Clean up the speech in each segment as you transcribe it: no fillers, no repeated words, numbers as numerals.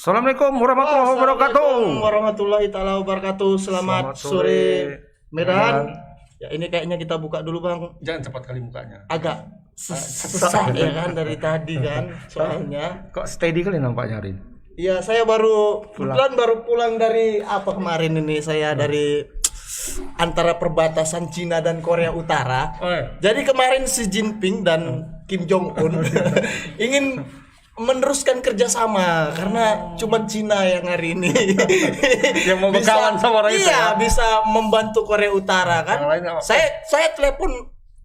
Assalamualaikum warahmatullahi wabarakatuh. Assalamualaikum warahmatullahi taala wabarakatuh. Selamat sore Medan. Ya ini kayaknya kita buka dulu Bang. Jangan cepat kali mukanya. Agak sesak ya kan dari tadi kan soalnya. Kok steady kali nampaknya hari ini? Iya, saya baru pulang dari apa kemarin ini saya dari antara perbatasan Cina dan Korea Utara. Oh, iya. Jadi kemarin Xi Jinping dan Kim Jong Un ingin meneruskan kerjasama karena cuma Cina yang hari ini yang mau berkawan sama orang itu. Iya, bisa membantu Korea Utara kan. Yang lain apa? Saya telepon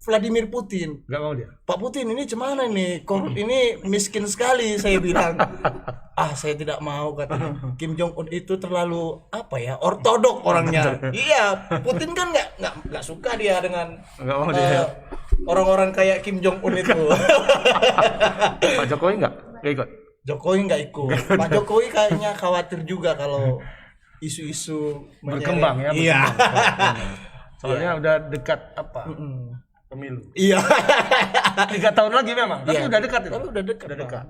Vladimir Putin. Gak mau dia. Pak Putin ini cemana nih? Ini miskin sekali saya bilang. Saya tidak mau kata Kim Jong Un itu terlalu apa ya? Ortodok orangnya. Iya, Putin kan nggak suka dia dengan Gak mau dia. Orang-orang kayak Kim Jong Un itu. Pak Jokowi nggak ikut. Jokowi nggak ikut. Pak Jokowi kayaknya khawatir juga kalau isu-isu Berkembang ya. Iya. Soalnya udah dekat apa? Pemilu. Iya. 3 tahun lagi memang. Tapi Iya. udah dekat itu. Tapi udah dekat. Udah dekat.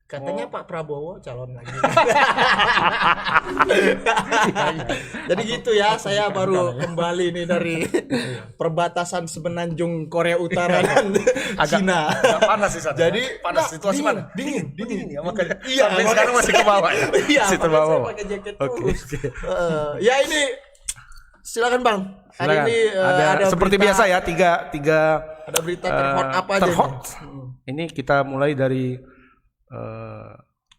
Katanya Pak Prabowo calon lagi. Jadi gitu ya, saya baru kembali nih dari perbatasan semenanjung Korea Utara dan Cina. Agak panas sih sana. Jadi panas situasi dingin, mana? Dingin ya makanya. Iya, Sampai makanya sekarang masih ke bawah ya. Iya, Masih makanya terbawa. saya pakai jaket Oke. terus. Ya ini silakan Bang. Hari Silakan. ini ada seperti berita- biasa ya tiga Ada berita terhot apa aja? terhot. nih? Ini kita mulai dari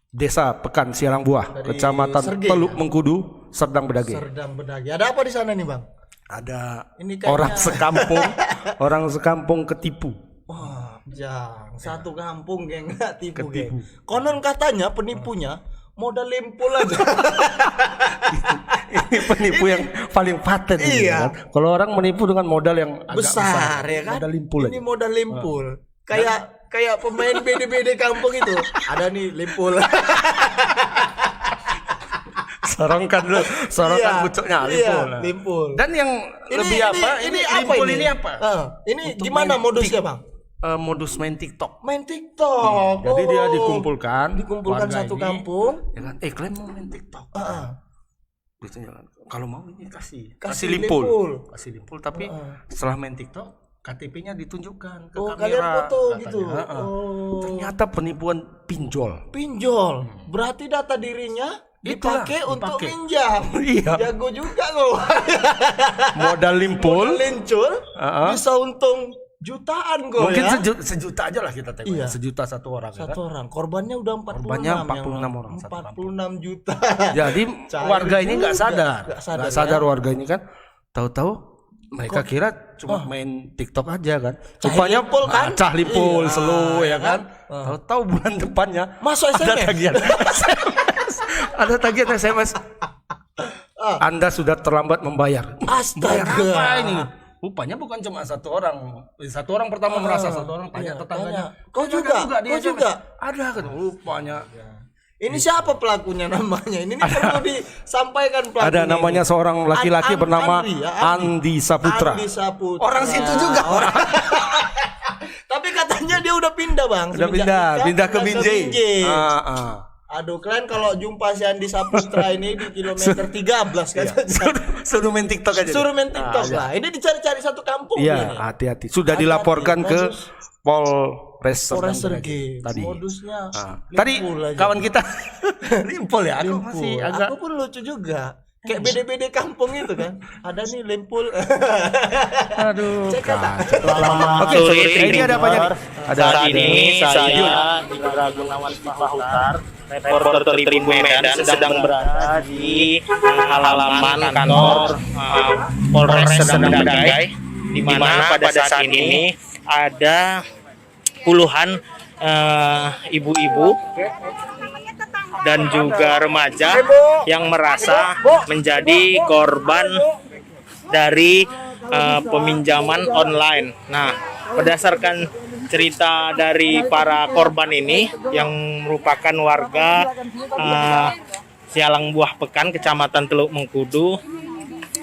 Desa Pekan Sialang Buah, Dari Kecamatan Sergei, Teluk ya? Mengkudu, Serdang Bedage. Serdang Bedage. Ada apa di sana nih Bang? Ada Ini kayaknya- orang sekampung ketipu. Wah, satu kampung geng nggak tipu Ketipu. geng. Konon katanya penipunya modal lempul aja. Ini penipu yang paling paten ini, Iya. kan? Kalau orang menipu dengan modal yang agak besar ya kan? modal limpul Ini aja. modal lempul. Kayak pemain BD-BD kampung itu. Ada nih lempul. Sorongkan dulu, sorongkan Iya, pucuknya iya, limpul. limpul. Dan yang lebih apa? Ini limpul ini apa? Ini Untuk gimana main modusnya Bang? Modus main TikTok. Main TikTok. Jadi dia Oh. dikumpulkan warga satu ini, kampung. ya kan? Kalian mau main TikTok? Gitu, ya kan? Kalau mau ini kasih limpul. Kasih limpul tapi setelah main TikTok KTP-nya ditunjukkan ke kamera. Kalian foto katanya. gitu. Ternyata penipuan pinjol. Pinjol. Berarti data dirinya Itulah, dipakai untuk dipakai. minjam. Iya. Jago juga loh. Modal limpul. Lincur bisa untung jutaan kok Mungkin ya. sejuta aja lah kita tengok. Iya. Sejuta satu orang. ya kan? Satu orang. Korbannya udah 46. Korbannya 46 orang, satu 46 juta. Jadi Cair warga ini nggak juga. sadar. Nggak Nggak sadar ya. warga ini kan. Tahu-tahu mereka kira cuma main TikTok aja kan. Cah Rupanya limpul kan? cah limpul Iya, selu ya ya kan. kan? Tahu-tahu bulan depannya Masuk ada SMS. tagihan SMS. Ada tagihan SMS. Anda sudah terlambat membayar. Bayar Astaga. apa ini? Rupanya bukan cuma satu orang. Satu orang pertama merasa, satu orang tanya iya, tetangganya. tanya. Kau juga? di Kau SMS. juga? Ada kan. Rupanya. Ini siapa pelakunya namanya? Ini perlu disampaikan pelakunya. Ada namanya ini. seorang laki-laki bernama Andri, ya, Andi Saputra. Andi Saputra. Orang situ juga. Tapi katanya dia udah pindah Bang. Udah pindah ke Binjai. Aduh, kalian kalau jumpa si Andi Saputra ini di kilometer 13 kan? Suruh main TikTok aja. Suruh main TikTok lah. Ini dicari-cari satu kampung Iya, ini. hati-hati. Sudah Hati-hati. dilaporkan ke Polres Polres Serdang Sergei. tadi. Modusnya Tadi limpul aja. kawan kita limpul ya. Aku Limpul. masih agak Aku pun lucu juga. Kayak BD-BD kampung itu kan. Ada nih limpul. aduh. Cek Oke, ini ada apa nih? Ada Saat ini saya Indra Gunawan Sipahutar, reporter Tribun Medan sedang berada di halaman kantor Polres Serdang Bedagai, di mana pada saat ini ada puluhan ibu-ibu dan juga remaja yang merasa menjadi korban dari peminjaman online. Nah, berdasarkan cerita dari para korban ini yang merupakan warga Sialang Buah Pekan, Kecamatan Teluk Mengkudu,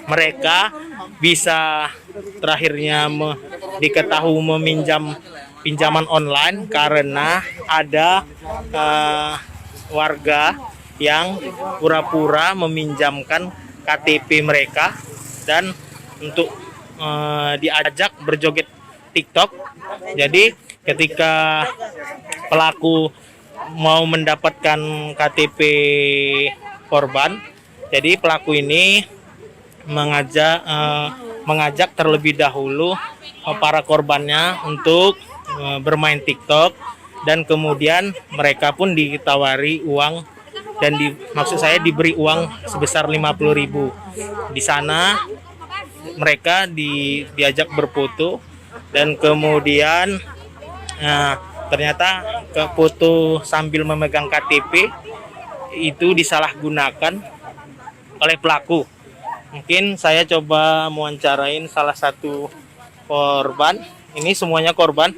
mereka bisa terakhirnya diketahui meminjam pinjaman online karena ada warga yang pura-pura meminjamkan KTP mereka dan untuk diajak berjoget TikTok. Jadi ketika pelaku mau mendapatkan KTP korban, jadi pelaku ini mengajak terlebih dahulu para korbannya untuk bermain TikTok, dan kemudian mereka pun ditawari uang dan maksud saya diberi uang sebesar 50.000. Di sana mereka diajak berfoto, dan kemudian ternyata ke foto sambil memegang KTP itu disalahgunakan oleh pelaku. Mungkin saya coba mewawancarain salah satu korban. Ini semuanya korban.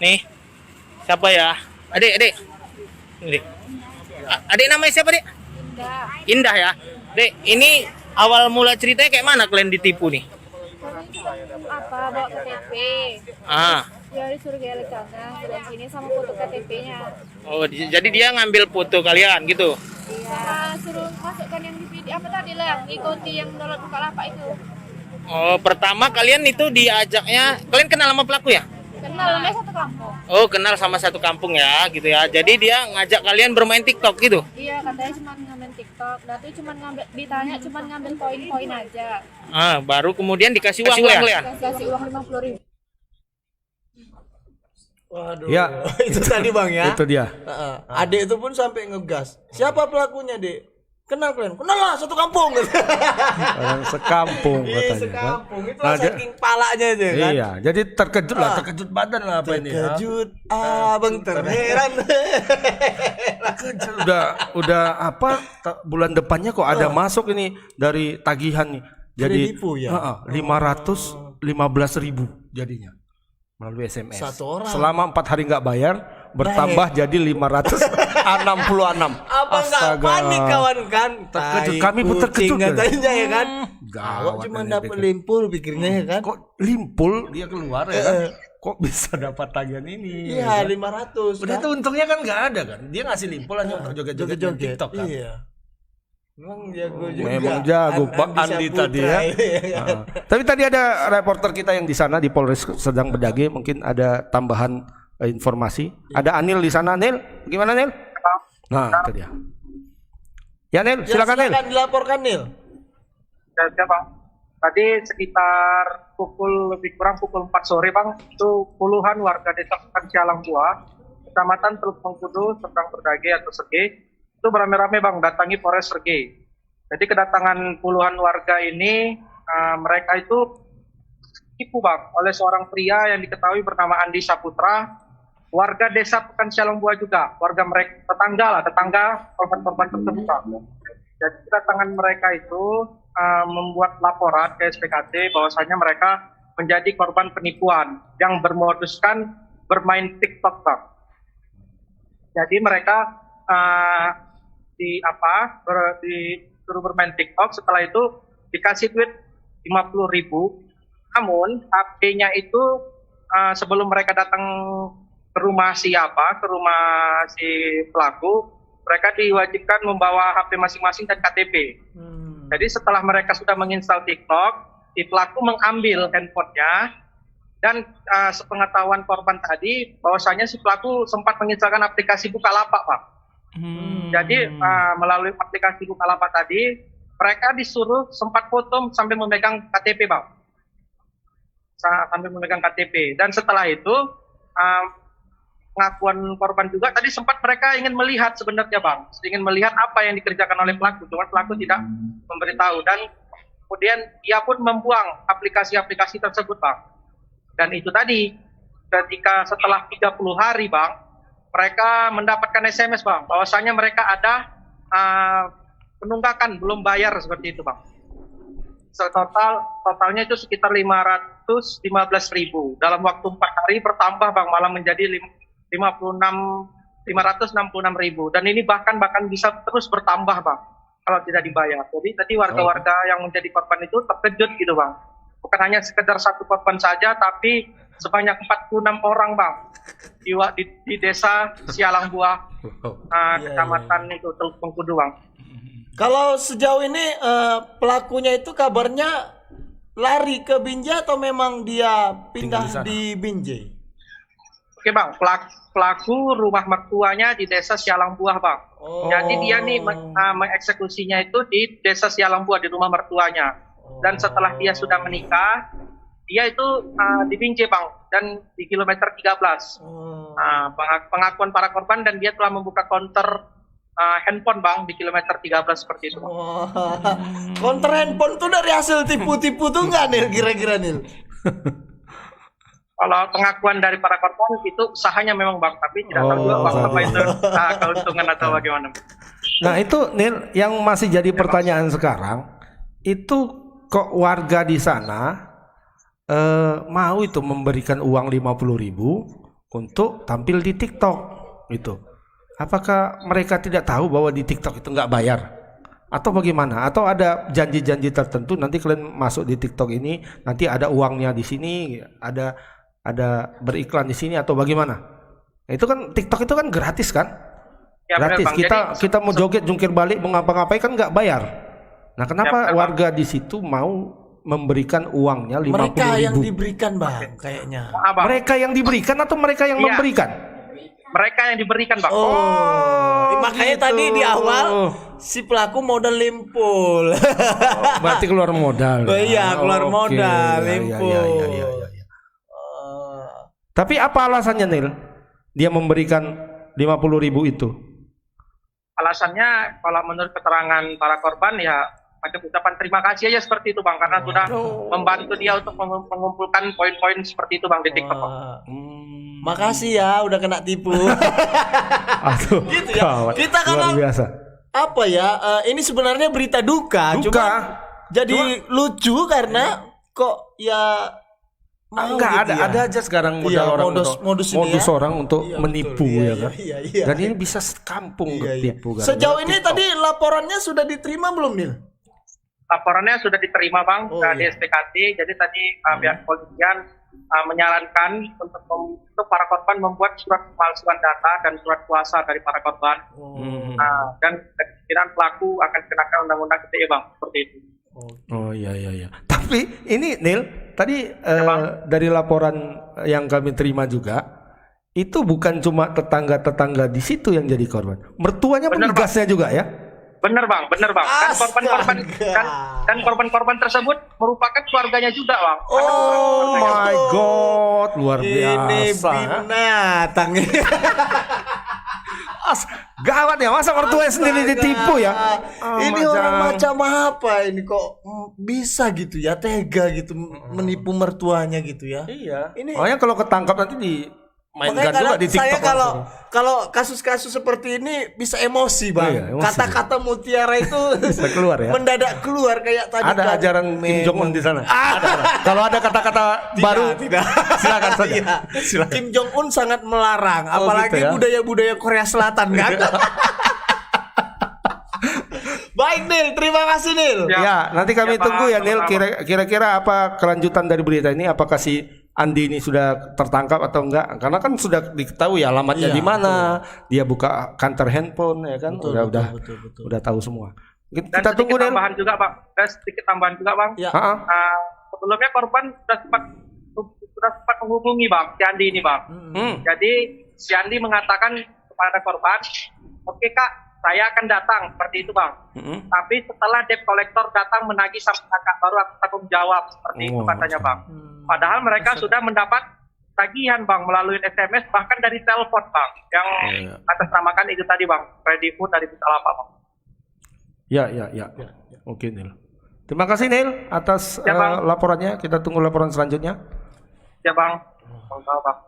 Nih, siapa ya? Adik. Adik namanya siapa, Dek? Indah ya. Dek, ini awal mula ceritanya kayak mana kalian ditipu nih? Bawa KTP. Dia disuruh gelek sana, bilang sini sama foto KTP-nya. Oh, jadi dia ngambil foto kalian gitu? Iya. Suruh masukkan yang di video apa tadi lah, ikuti yang download Bukalapak itu. Oh, pertama kalian itu diajaknya, kalian kenal sama pelaku ya? Kenal, namanya satu kampung. Oh, kenal sama satu kampung ya, gitu ya. Jadi dia ngajak kalian bermain TikTok gitu? Iya, katanya cuma ngambil TikTok. Dan itu cuma ditanya cuma ngambil poin-poin aja. Baru kemudian dikasih uang ya? Kasih uang 50.000. Waduh, Ya. itu tadi Bang ya. Itu dia. Adik itu pun sampai ngegas. Siapa pelakunya, Dek? Kenal kalian? Kenal lah, satu kampung. Orang sekampung Iya, katanya kan. sekampung. Itu Nah, saking palanya aja kan. Iya, jadi terkejut badan lah apa ini. Terkejut, abang terheran. Udah apa bulan depannya kok ada masuk ini dari tagihan nih. Jadi Kredipo ya? 515.000 jadinya melalui SMS. Satu orang. Selama 4 hari nggak bayar bertambah jadi 566. Apa nggak panik kawan kan? Terkejut, kami pun terkejut kan? katanya ya kan. Gawat Awak cuma ini dapat pikir. limpul pikirnya ya kan. Kok limpul dia keluar ya kan? Kok bisa dapat tagihan ini? Iya, ya kan? 500. Udah kan? itu untungnya kan nggak ada kan? Dia ngasih limpul hanya untuk joget-joget di TikTok kan? Iya. Memang jago juga. Memang jago Pak Andi tadi ya. Tapi tadi ada reporter kita yang di sana di Polres Sedang Bedage, mungkin ada tambahan informasi. Ada Anil di sana, Nil. Gimana, Nil? Nah, itu dia. Ya, Nil, silakan, Nil. Silakan dilaporkan, Nil. Ya, Bang. Tadi sekitar lebih kurang pukul 4 sore, Bang, itu puluhan warga desa Cialang Buah, Kecamatan Teluk Mengkudu, Sedang Berdage atau Sege, itu beramai-ramai, Bang, datangi Polres Sege. Jadi kedatangan puluhan warga ini, mereka itu ditipu, Bang, oleh seorang pria yang diketahui bernama Andi Saputra, warga desa Pekan Cialang Buah juga, warga mereka tetangga korban-korban tersebut, Bang. Jadi kedatangan mereka itu membuat laporan ke SPKT bahwasanya mereka menjadi korban penipuan yang bermoduskan bermain TikTok, Bang. Jadi mereka disuruh bermain TikTok, setelah itu dikasih duit 50.000. Namun HP-nya itu sebelum mereka datang ke rumah si pelaku, mereka diwajibkan membawa HP masing-masing dan KTP. Jadi setelah mereka sudah menginstal TikTok, si pelaku mengambil handphonenya, dan sepengetahuan korban tadi bahwasanya si pelaku sempat menginstalkan aplikasi Bukalapak, Pak. Jadi melalui aplikasi Bukalapak tadi, mereka disuruh sempat foto sambil memegang KTP, Bang. Sambil memegang KTP. Dan setelah itu pengakuan korban juga tadi sempat mereka ingin melihat sebenarnya, Bang, ingin melihat apa yang dikerjakan oleh pelaku, cuma pelaku tidak memberitahu, dan kemudian ia pun membuang aplikasi-aplikasi tersebut, Bang. Dan itu tadi ketika setelah 30 hari, Bang, mereka mendapatkan SMS, Bang, bahwasanya mereka ada penunggakan belum bayar seperti itu, Bang. Totalnya itu sekitar 515.000. Dalam waktu 4 hari bertambah, Bang, malah menjadi 566.000. Dan ini bahkan bisa terus bertambah, Bang, kalau tidak dibayar. Jadi tadi warga-warga yang menjadi korban itu terkejut gitu, Bang. Bukan hanya sekedar satu korban saja, tapi sebanyak 46 orang, Bang. di desa Sialang Buah, kecamatan itu Teluk Bengkudu bang. Kalau sejauh ini pelakunya itu kabarnya lari ke Binjai atau memang dia pindah di Binjai? Oke bang, pelaku rumah mertuanya di desa Sialang Buah bang. Jadi dia nih mengeksekusinya itu di desa Sialang Buah, di rumah mertuanya. Dan setelah dia sudah menikah, dia itu di Binjai bang, dan di kilometer 13. Pengakuan para korban, dan dia telah membuka konter handphone bang di kilometer 13 seperti itu. Konter handphone tuh dari hasil tipu-tipu tuh nggak Nil, kira-kira Nil? Kalau pengakuan dari para korban itu usahanya memang bang, tapi tidak tahu juga bang apa itu keuntungan atau bagaimana. Nah itu Nil yang masih jadi pertanyaan sekarang, itu kok warga di sana mau itu memberikan uang 50.000 untuk tampil di TikTok itu. Apakah mereka tidak tahu bahwa di TikTok itu nggak bayar? Atau bagaimana? Atau ada janji-janji tertentu nanti kalian masuk di TikTok ini nanti ada uangnya di sini, ada beriklan di sini atau bagaimana? Itu kan TikTok itu kan gratis kan? Ya, gratis. benar, Bang. Kita mau joget, jungkir balik, mau ngapa-ngapain kan nggak bayar. Nah, kenapa Ya, warga di situ mau memberikan uangnya 50.000? Mereka yang diberikan bang, kayaknya. Mereka yang diberikan atau mereka yang memberikan? Mereka yang diberikan bang. Makanya gitu. tadi di awal si pelaku modal limpul. Berarti keluar modal. Iya, keluar modal, Iya, limpul. iya. Tapi apa alasannya Nil? Dia memberikan 50.000 itu? Alasannya kalau menurut keterangan para korban ya macam ucapan terima kasih aja seperti itu bang, karena sudah membantu dia untuk mengumpulkan poin-poin seperti itu bang di TikTok bang. Makasih ya udah kena tipu. Aduh, Gitu ya. Kita luar kan biasa. apa ya? Ini sebenarnya berita duka. Cuma jadi lucu karena kok ya mau enggak gitu ada aja sekarang modal Iya, orang modus ini modus ya. orang untuk Iya, menipu betul. ya Iya, kan. iya. Dan ini bisa sekampung tertipu kan. Sejauh ini tadi laporannya sudah diterima belum Nil? Laporannya sudah diterima bang di SPKT. Jadi tadi pihak kepolisian menyarankan untuk para korban membuat surat pemalsuan data dan surat kuasa dari para korban. Dan kemungkinan pelaku akan dikenakan undang-undang ITE bang, seperti itu. Oh iya. Tapi ini Nil, tadi dari laporan yang kami terima juga, itu bukan cuma tetangga-tetangga di situ yang jadi korban. Mertuanya pun digasnya juga ya? Bener bang. Dan korban-korban tersebut merupakan keluarganya juga bang. Oh my god, luar Ini biasa. binatang. Gawat ya, masa mertuanya sendiri ditipu ya? Ini orang macam apa ini kok bisa gitu ya, tega gitu menipu mertuanya gitu ya? Iya. Ini Makanya kalau ketangkap nanti dimainkan makanya juga di TikTok. saya langsung. kalau kasus-kasus seperti ini bisa emosi bang. Iya, emosi. Kata-kata mutiara itu Bisa keluar ya? mendadak keluar kayak tadi. Ada kan. ajaran Kim Jong Un di sana. Ada. Kalau ada kata-kata baru, tidak. silakan saja. Iya. Silakan. Kim Jong Un sangat melarang, apalagi gitu ya? budaya-budaya Korea Selatan kan. Baik Nil, terima kasih Nil. Ya, nanti kami Ya, Pak. tunggu ya Nil. Sama-sama. Kira-kira apa kelanjutan dari berita ini? Apakah si Andi ini sudah tertangkap atau enggak? Karena kan sudah diketahui alamatnya Iya, di mana, dia buka kantor handphone ya kan, Betul. udah tahu semua. Dan Kita tunggu sedikit Nil. tambahan juga bang. Ya. Ha-ha. Sebelumnya korban sudah sempat menghubungi bang si Andi ini bang. Jadi si Andi mengatakan kepada korban, oke kak, saya akan datang seperti itu bang. Tapi setelah debt collector datang menagih sampai kakak baru aku tanggung jawab seperti itu katanya bang. Padahal mereka sudah mendapat tagihan bang melalui SMS bahkan dari telepon bang yang atas namakan itu tadi bang, Ready Food dari Bukalapak bang. Ya. Oke Nil. Terima kasih Nil atas Ya, Bang. laporannya. Kita tunggu laporan selanjutnya. Ya bang. Bang.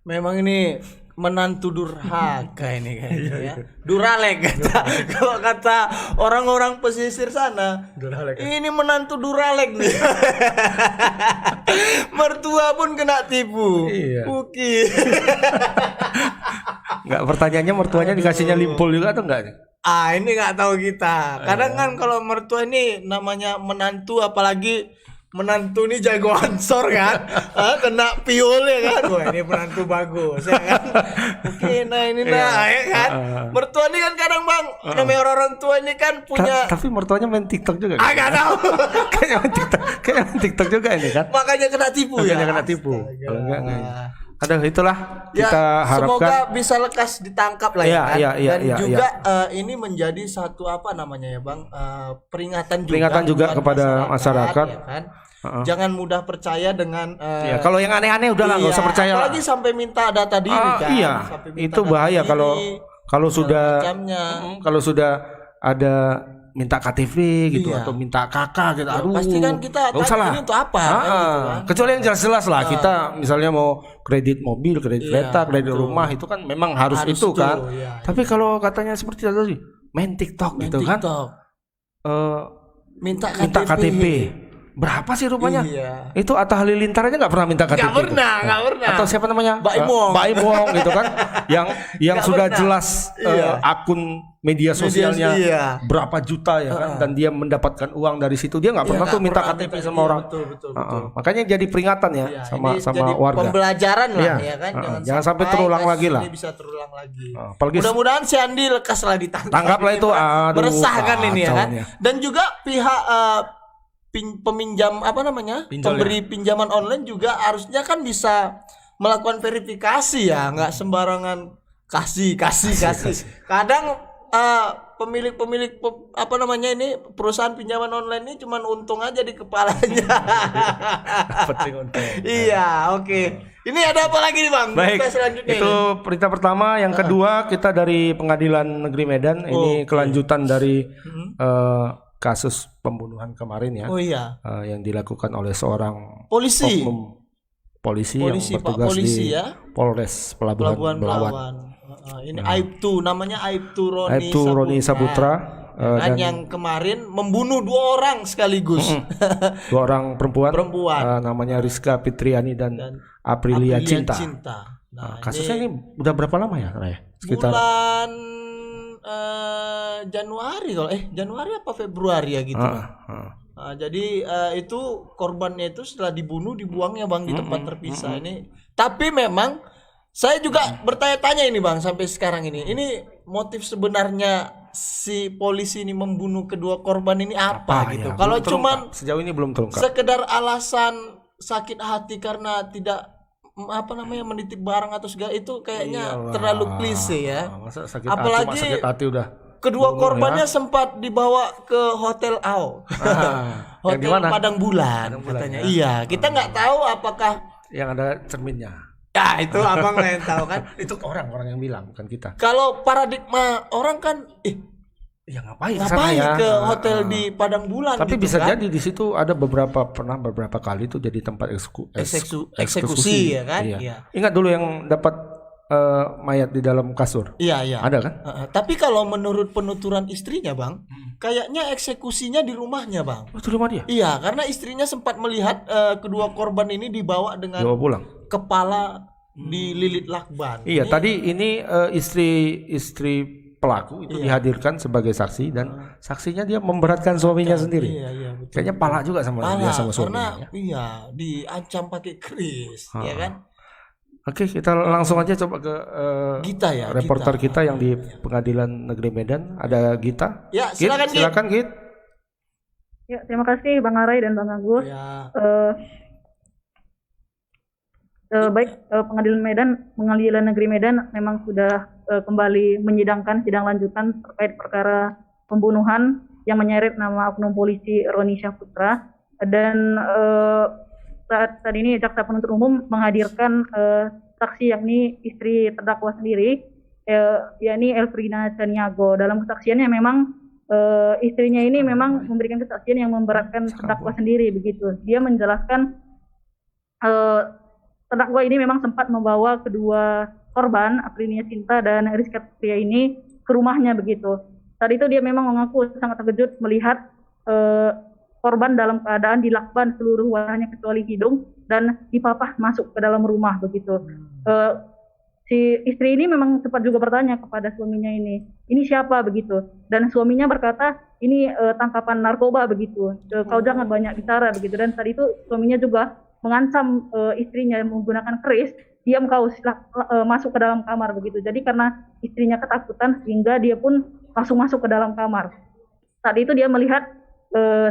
Memang ini menantu durhaka ini kayaknya ya. Duralek kata kalau kata orang-orang pesisir sana. Duralek. Ini menantu duralek nih. Mertua pun kena tipu. Iya. Uki. Enggak, pertanyaannya mertuanya dikasihnya limpul juga atau enggak? Ini nggak tahu kita. Kadang kan kalau mertua ini namanya menantu apalagi menantu ini jago ansor kan, kena piul ya kan, wah ini menantu bagus ya kan, mungkin ini ya kan, mertua ini kan kadang bang, namanya orang tua ini kan punya, Tapi mertuanya main TikTok juga. agak tahu, Kayaknya main TikTok juga ini kan. makanya kena tipu ya, Kena tipu. Kalau enggak. Aduh, itulah ya, kita harapkan. semoga bisa lekas ditangkap lah ya, kan? Dan iya, juga ini menjadi satu apa namanya ya bang, peringatan juga buat kepada masyarakat. ya kan? Jangan mudah percaya dengan Ya, kalau yang aneh-aneh udahlah nggak usah percaya. apalagi sampai minta data diri kan. Iya, Sampai minta itu data bahaya diri, kalau sudah macamnya. kalau sudah ada minta KTP gitu Iya. atau minta KK gitu. Aduh. Pasti kan kita nggak usah lah. ini untuk apa? Kan, gitu kan. Kecuali yang jelas-jelas lah, kita misalnya mau kredit mobil, kredit Iya, kereta, kredit rumah itu kan memang harus itu tuh, kan. iya. Tapi kalau katanya seperti tadi main TikTok gitu kan. TikTok. Minta Minta KTP. Berapa sih rupanya? Iya. Itu Atta Halilintar aja nggak pernah minta KTP. Nggak pernah. Atau siapa namanya? Baim Wong. Baim Wong gitu kan. yang Nggak sudah pernah. jelas Iya. akun media sosialnya iya. berapa juta ya kan, dan dia mendapatkan uang dari situ, dia nggak pernah nggak tuh minta pernah KTP minta, sama iya, orang. betul. Makanya jadi peringatan ya Ya, sama ini jadi warga. pembelajaran lah Iya. ya kan, Jangan sampai terulang kasus lagi lah. Ini bisa terulang lagi. Apalagi Mudah-mudahan si Andi lekas lah ditangkap. Tangkaplah Ini itu, aduh, meresahkan ini ya kan. kacaunya. Dan juga pihak peminjam apa namanya? Pinjol Pemberi pinjaman online juga harusnya kan bisa melakukan verifikasi ya, nggak sembarangan kasih. Kadang pemilik apa namanya ini perusahaan pinjaman online ini cuman untung aja di kepalanya. Penting untung. Iya, oke. Ini ada apa lagi nih bang? Baik, Berita selanjutnya itu ini. berita pertama. Yang kedua, kita dari Pengadilan Negeri Medan. Ini kelanjutan dari kasus pembunuhan kemarin ya, Oh iya, yang dilakukan oleh seorang polisi. oknum polisi yang Polisi, Pak bertugas polisi di ya. Polres Pelabuhan Pelabuhan Belawan. Belawan. Ini Aibtu, namanya Aibtu Aibtu Roni Saputra, kan dan yang kemarin membunuh 2 orang sekaligus. 2 orang perempuan, Perempuan. namanya Rizka Fitriani dan Aprilia Cinta. Nah, Kasusnya ini udah berapa lama ya, Raya? Sekitar bulan Januari kalau Januari apa Februari ya gitu. Nah, jadi itu korbannya itu setelah dibunuh dibuangnya bang di tempat terpisah ini. Tapi memang saya juga bertanya-tanya ini bang sampai sekarang ini motif sebenarnya si polisi ini membunuh kedua korban ini apa gitu. ya, Kalau belum cuman terungkap. Sejauh ini belum terungkap. sekedar alasan sakit hati karena tidak apa namanya menitip barang atau segala itu kayaknya Iyalah. terlalu klise ya. Masa sakit Apalagi hati, sakit hati udah. Kedua bunuh korbannya ya. sempat dibawa ke Hotel AO. yang Hotel di mana? Padang Bulan katanya. Iya, kita nggak tahu apakah Yang ada cerminnya. ya itu abang yang tahu kan. Itu orang yang bilang, bukan kita. Kalau paradigma orang kan Ya ngapain ngapain sana ya? ke hotel di Padang Bulan Tapi gitu bisa kan? jadi di situ ada beberapa kali itu jadi tempat Eksekusi ya kan? Iya. Iya. Ingat dulu yang dapat mayat di dalam kasur. Iya. Ada kan? Tapi kalau menurut penuturan istrinya, Bang, kayaknya eksekusinya di rumahnya, Bang. Oh, itu rumah dia. Iya, karena istrinya sempat melihat kedua korban ini dibawa dengan Dibawa pulang. kepala dililit lakban. Iya, Ini- tadi ini istri pelaku itu dihadirkan sebagai saksi dan saksinya dia memberatkan suaminya sendiri. Iya, betul. Kayaknya pala juga sama dia sama karena suaminya. iya diancam pakai keris, ya kan? Oke, kita langsung aja coba ke Gita ya, reporter Gita. kita yang di Pengadilan Negeri Medan. Ada Gita. Ya, Git, silakan, Git. silakan Git. Ya, terima kasih Bang Arai dan Bang Agus. Ya, Baik, Pengadilan Negeri Medan memang sudah kembali menyidangkan sidang lanjutan terkait perkara pembunuhan yang menyeret nama oknum polisi Roni Saputra, dan saat ini jaksa penuntut umum menghadirkan saksi yakni istri terdakwa sendiri, yakni Elfrina Caniago. Dalam kesaksiannya memang istrinya ini memang memberikan kesaksian yang memberatkan terdakwa sendiri begitu. Dia menjelaskan terdakwa ini memang sempat membawa kedua korban, Aprilia Cinta dan Rizka Pria ini ke rumahnya begitu. Saat itu dia memang mengaku sangat terkejut melihat korban dalam keadaan dilakban seluruh wajahnya kecuali hidung dan dipapah masuk ke dalam rumah begitu. si istri ini memang sempat juga bertanya kepada suaminya ini siapa begitu, dan suaminya berkata ini tangkapan narkoba begitu. Kau jangan banyak bicara begitu, dan saat itu suaminya juga mengancam istrinya menggunakan keris, diam kau, masuk ke dalam kamar begitu. Jadi karena istrinya ketakutan sehingga dia pun langsung masuk ke dalam kamar. Saat itu dia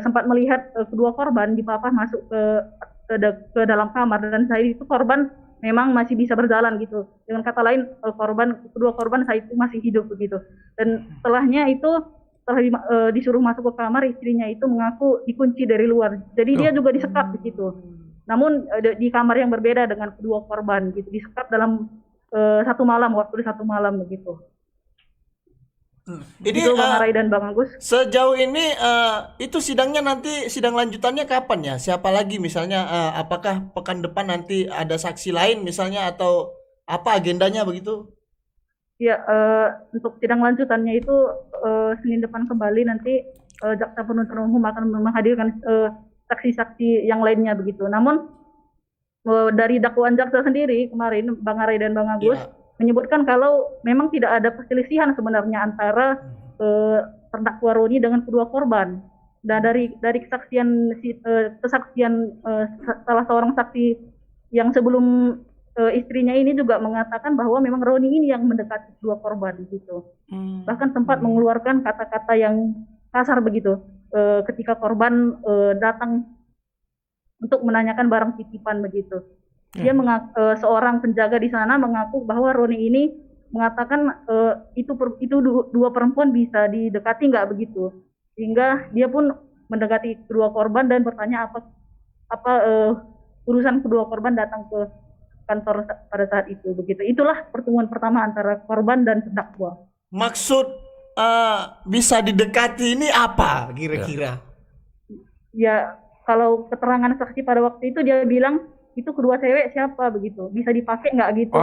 sempat melihat kedua korban dipapah masuk ke dalam kamar, dan saat itu korban memang masih bisa berjalan gitu. Dengan kata lain kedua korban saat itu masih hidup begitu. Dan setelah disuruh masuk ke kamar, istrinya itu mengaku dikunci dari luar. Jadi dia juga disekap begitu. Namun di kamar yang berbeda dengan kedua korban gitu, disekap dalam waktu satu malam begitu. Ini itu Bang Arai dan Bang Agus. Sejauh ini itu sidangnya nanti sidang lanjutannya kapan ya? Siapa lagi misalnya? Apakah pekan depan nanti ada saksi lain misalnya atau apa agendanya begitu? Ya, untuk sidang lanjutannya itu Senin depan kembali nanti jaksa penuntut umum akan menghadirkan saksi-saksi yang lainnya begitu. Namun dari dakwaan jaksa sendiri kemarin Bang Arai dan Bang Agus menyebutkan kalau memang tidak ada perselisihan sebenarnya antara terdakwa Roni dengan kedua korban. Dan dari kesaksian salah seorang saksi yang sebelum istrinya ini juga mengatakan bahwa memang Roni ini yang mendekati kedua korban gitu. Bahkan sempat mengeluarkan kata-kata yang kasar begitu ketika korban datang untuk menanyakan barang titipan begitu. Dia seorang penjaga di sana mengaku bahwa Roni ini mengatakan itu dua perempuan bisa didekati nggak begitu, sehingga dia pun mendekati kedua korban dan bertanya apa urusan kedua korban datang ke kantor pada saat itu begitu. Itulah pertemuan pertama antara korban dan terdakwa. Maksud bisa didekati ini apa kira-kira? Ya kalau keterangan saksi pada waktu itu dia bilang itu kedua cewek siapa begitu, bisa dipakai nggak gitu.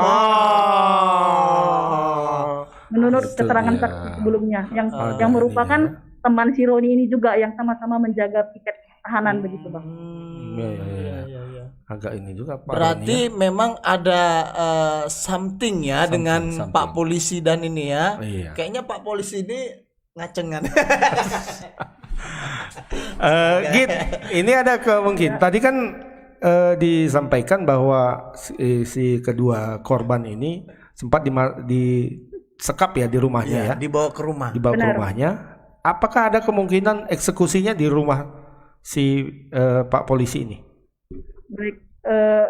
Menurut keterangan saksi sebelumnya yang merupakan teman si Roni ini juga yang sama-sama menjaga piket tahanan begitu Bang. Ya. Agak ini juga Pak. Berarti memang ada something ya dengan Pak Polisi dan ini ya. Iya. Kayaknya Pak Polisi ini ngacengan. Git, ini ada kemungkinan. Tadi kan disampaikan bahwa si kedua korban ini sempat disekap ya di rumahnya ya. Dibawa ke rumah. Dibawa ke rumahnya. Apakah ada kemungkinan eksekusinya di rumah si Pak Polisi ini? Baik,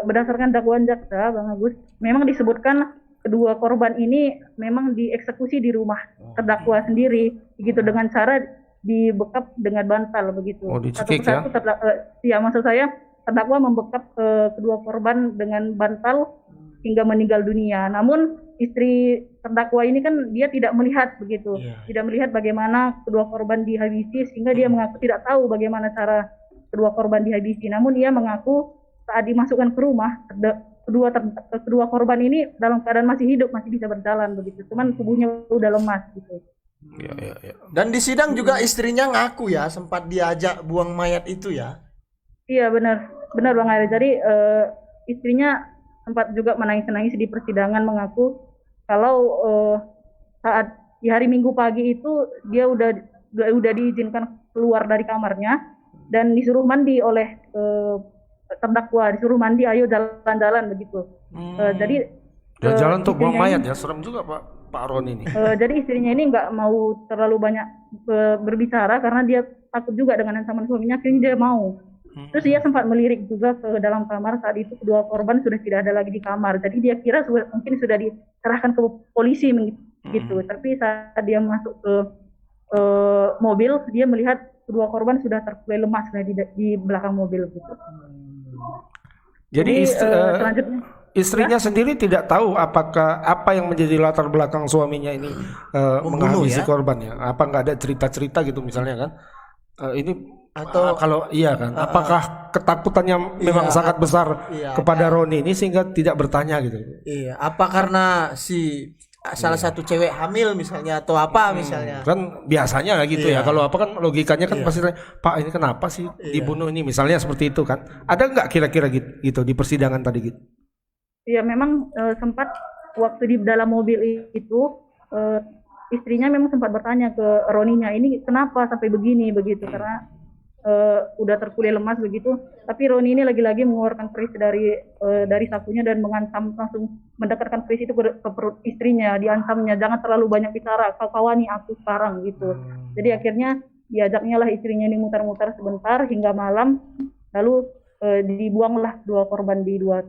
berdasarkan dakwaan jaksa Bang Agus, memang disebutkan kedua korban ini memang dieksekusi di rumah terdakwa sendiri, begitu dengan cara dibekap dengan bantal begitu. Dicekik ya? Ya maksud saya terdakwa membekap kedua korban dengan bantal hingga meninggal dunia. Namun istri terdakwa ini kan dia tidak melihat begitu, tidak melihat bagaimana kedua korban dihabisi, sehingga dia mengaku tidak tahu bagaimana cara kedua korban dihabisi. Namun ia mengaku saat dimasukkan ke rumah kedua korban ini dalam keadaan masih hidup, masih bisa berjalan begitu. Cuman tubuhnya udah lemas gitu. Ya. Dan di sidang juga istrinya ngaku ya sempat diajak buang mayat itu ya. Iya benar Bang Ari. Jadi istrinya sempat juga menangis di persidangan mengaku kalau saat di hari Minggu pagi itu dia udah diizinkan keluar dari kamarnya dan disuruh mandi oleh terdakwa, disuruh mandi, ayo jalan-jalan begitu. Jadi jalan untuk buang mayat ya, serem juga Pak Ron ini. Jadi istrinya ini nggak mau terlalu banyak berbicara karena dia takut juga dengan ancaman suaminya, akhirnya dia mau. Terus dia sempat melirik juga ke dalam kamar. Saat itu kedua korban sudah tidak ada lagi di kamar, jadi dia kira mungkin sudah diserahkan ke polisi gitu. Tapi saat dia masuk ke mobil, dia melihat kedua korban sudah terkulai lemas di belakang mobil gitu. Jadi istrinya sendiri tidak tahu apa yang menjadi latar belakang suaminya ini menghabisi korbannya. Apa nggak ada cerita-cerita gitu misalnya kan? Ini atau kalau iya kan, apakah ketakutannya memang sangat besar kepada Roni ini sehingga tidak bertanya gitu? Iya, apa karena salah satu cewek hamil misalnya atau apa misalnya? Kan biasanya gitu ya. Kalau apa kan logikanya kan pasti Pak ini kenapa sih dibunuh ini misalnya seperti itu kan? Ada nggak kira-kira gitu di persidangan tadi gitu? Iya memang sempat waktu di dalam mobil itu istrinya memang sempat bertanya ke Roninya, ini kenapa sampai begini begitu, karena udah terkulai lemas begitu. Tapi Roni ini lagi-lagi mengeluarkan keris dari sakunya dan mengancam, langsung mendekatkan keris itu ke perut istrinya, diancamnya jangan terlalu banyak bicara, kau kawani aku sekarang gitu. Jadi akhirnya diajaknya lah istrinya ini mutar-mutar sebentar hingga malam, lalu dibuanglah dua korban di dua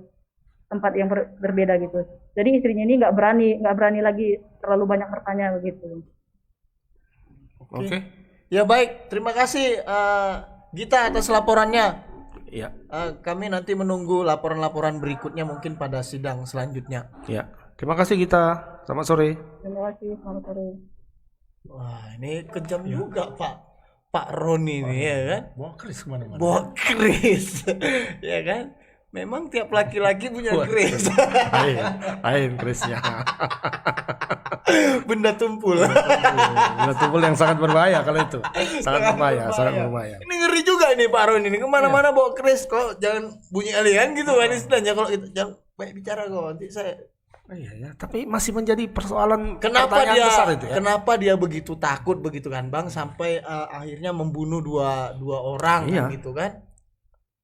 tempat yang berbeda gitu. Jadi istrinya ini nggak berani lagi terlalu banyak bertanya begitu. Oke. Ya baik, terima kasih Gita atas laporannya. Iya. Kami nanti menunggu laporan-laporan berikutnya mungkin pada sidang selanjutnya. Ya. Terima kasih kita. Selamat sore. Terima kasih, selamat sore. Wah, ini kejam juga Pak Roni ini ya kan. Bawa keris kemana-mana. Bawa keris. Ya kan? Memang tiap laki-laki punya keris. Lain kerisnya. Benda tumpul. Benda tumpul yang sangat berbahaya kalau itu. Sangat berbahaya. Ini ngeri juga ini Pak Roni ini. Kemana-mana bawa keris kok. Jangan bunyi alien gitu kan istilahnya. Kalau kita jangan banyak bicara kok. Nanti saya. Iya ya. Tapi masih menjadi persoalan Kenapa pertanyaan dia besar itu ya. Kenapa dia begitu takut begitu kan Bang sampai akhirnya membunuh dua orang Iya. gitu kan?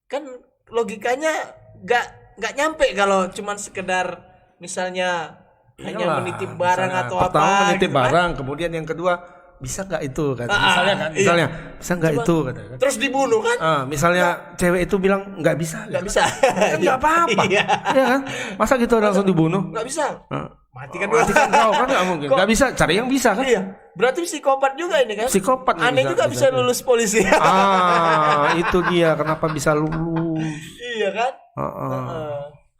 Kan logikanya nggak nyampe kalau cuman sekedar misalnya hanya Iyalah, menitip barang misalnya, atau pertama apa menitip gitu kan. barang, kemudian yang kedua bisa nggak itu kata. Iya. Misalnya bisa nggak itu kata. Terus dibunuh kan? Misalnya cewek itu bilang nggak bisa. Nggak bisa. Kan nggak apa-apa. Iya. Iya kan? Masa gitu langsung dibunuh? Nggak bisa. Matikan Kau kan nggak mungkin. Nggak bisa. Cari yang bisa kan? Iya. Berarti psikopat juga ini kan? Psikopat. Aneh juga bisa lulus polisi. Itu dia kenapa bisa lulus. Iya kan?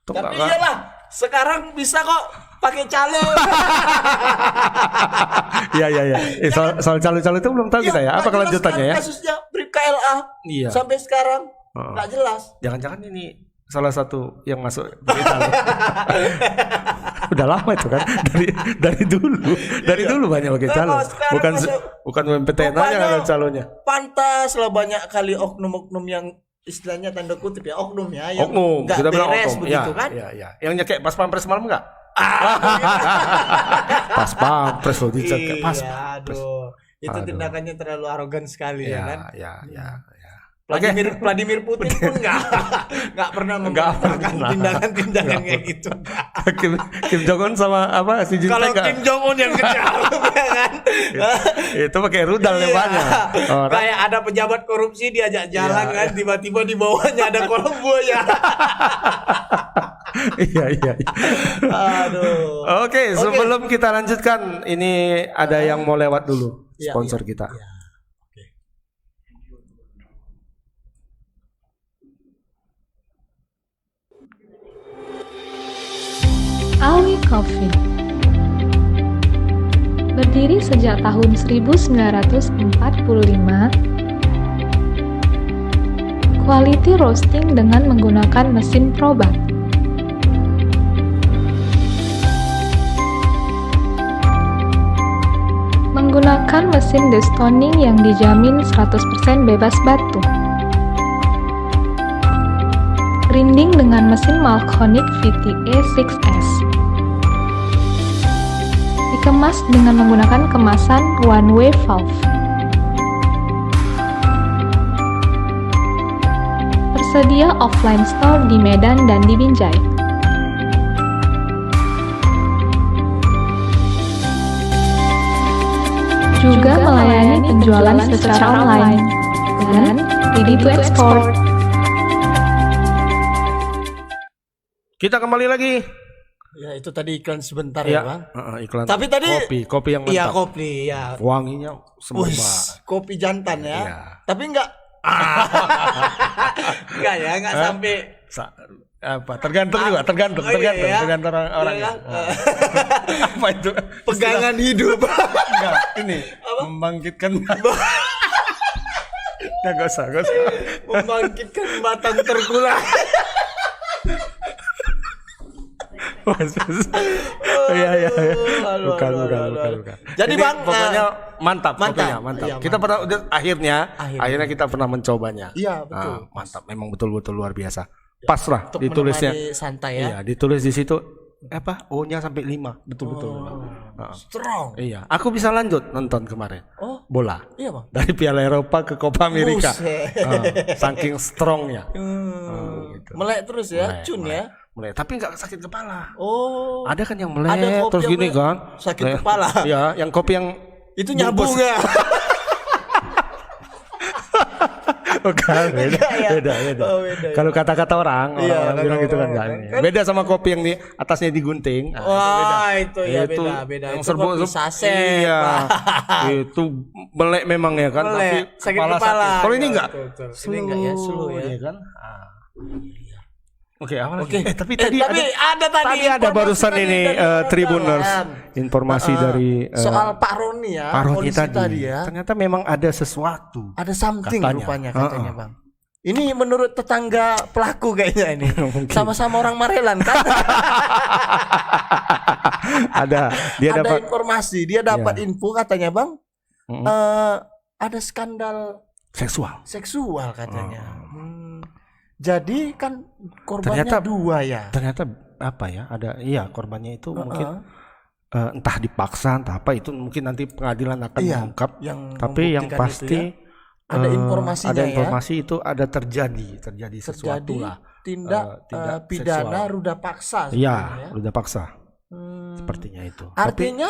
Tuh, Tapi Kak. iyalah, sekarang bisa kok pakai calo. Iya. Soal calo-calo itu belum tahu kita ya. Apa kelanjutannya ya? Kasusnya Brib KLA Iya. sampai sekarang nggak jelas. Jangan-jangan ini salah satu yang masuk berita. Udah lama itu kan dari dulu banyak pakai calo. Bukan UMPTN aja kalau calonya. Pantas lah banyak kali oknum-oknum yang istilahnya tanda kutip ya oknum ya yang Oknum, nggak kita bilang beres oknum. begitu Ya, kan? Iya. Yang nyekek pas pampres malam enggak? Pas pampres loh dicekek pas. Aduh, itu tindakannya terlalu arogan sekali ya kan? Iya. Vladimir Putin pun nggak pernah mengatakan tindakan-tindakan kayak gitu. Kim Jong Un sama apa Xi Jinping Kalau enggak? Kim Jong Un yang kejam ya kan? Itu pakai rudal Iya. banyak. Kayak ada pejabat korupsi diajak jalan kan, tiba-tiba di bawahnya ada kolam buaya. Iya. Aduh. Oke, sebelum kita lanjutkan, ini ada yang mau lewat dulu Iya, sponsor kita. Iya. Awi Coffee berdiri sejak tahun 1945. Quality roasting dengan menggunakan mesin Probat. Menggunakan mesin destoning yang dijamin 100% bebas batu. Grinding dengan mesin Malconic VTA 6S. Dikemas dengan menggunakan kemasan one way valve. Tersedia offline store di Medan dan di Binjai. Juga melayani penjualan secara online dan ready to export. Kita kembali lagi. Ya itu tadi iklan sebentar Ya, ya Bang. iklan. Tapi tadi kopi yang Iya mantap. kopi ya. Wanginya Wih, semua. kopi jantan ya. Iya. Tapi enggak enggak sampai Tergantung juga, tergantung orangnya. Apa itu? pegangan hidup. Enggak, ini membangkitkan. Enggak usah. Membangkitkan batang terkulai. Iya. Aduh, Bukan. Jadi Bang, pokoknya mantap. Iya, Kita pernah akhirnya kita pernah mencobanya. Iya, betul. Mantap, memang betul-betul luar biasa. Pas lah Untuk ditulisnya. menemani santai ya. Iya, ditulis di situ O-nya sampai 5. Betul. Strong. Iya, aku bisa lanjut nonton kemarin. Oh, Bola. iya bang. Dari Piala Eropa ke Copa America. Buset. Saking strongnya. Gitu. Melek terus ya, Melek, cun melek. ya. Melek, tapi nggak sakit kepala. Oh. Ada kan yang Ada melek kopi terus yang gini melek, kan. sakit Melek. kepala. Iya, yang kopi yang Itu nyambung ya. Bukan, beda. ya? Beda. Oh, beda, ya. Kalau kata-kata orang Iya, bilang gitu kan orang. enggak. Kan- Beda sama kopi yang di atasnya digunting. Nah, Wah, itu ya Itu beda. yang Itu kopi saset. Iya. Pak. Itu melek memang ya kan, Melek, tapi sakit kepala kepala. sakit. Kalau ini Ya, enggak. betul. Ini enggak ya, slow ya. kan. Oke, apa lagi? Oke. Tapi tadi ada tadi ada informasi barusan tadi ini dari orang Tribuners dalam. informasi dari Soal Pak Roni ya, Pak Roni polisi tadi. ya. Ternyata memang ada sesuatu. Ada something Katanya. rupanya katanya, Bang. Ini menurut tetangga pelaku kayaknya ini. Mungkin. Sama-sama orang Marelan kan. Dia Ada dapat informasi, dia dapat Ya. info katanya, Bang. Mm. Ada skandal seksual. seksual katanya. Jadi kan korbannya Ternyata- 2 ya. Ternyata apa ya? Korbannya itu mungkin entah dipaksa entah apa, itu mungkin nanti pengadilan akan Iya, mengungkap. yang Tapi yang membuktikan itu pasti ya. Ada informasinya ada ya. informasi itu ada terjadi sesuatu Terjadi lah. tindak tindak pidana seksual. ruda paksa. Iya, sebenarnya. udah paksa Hmm. sepertinya itu. Artinya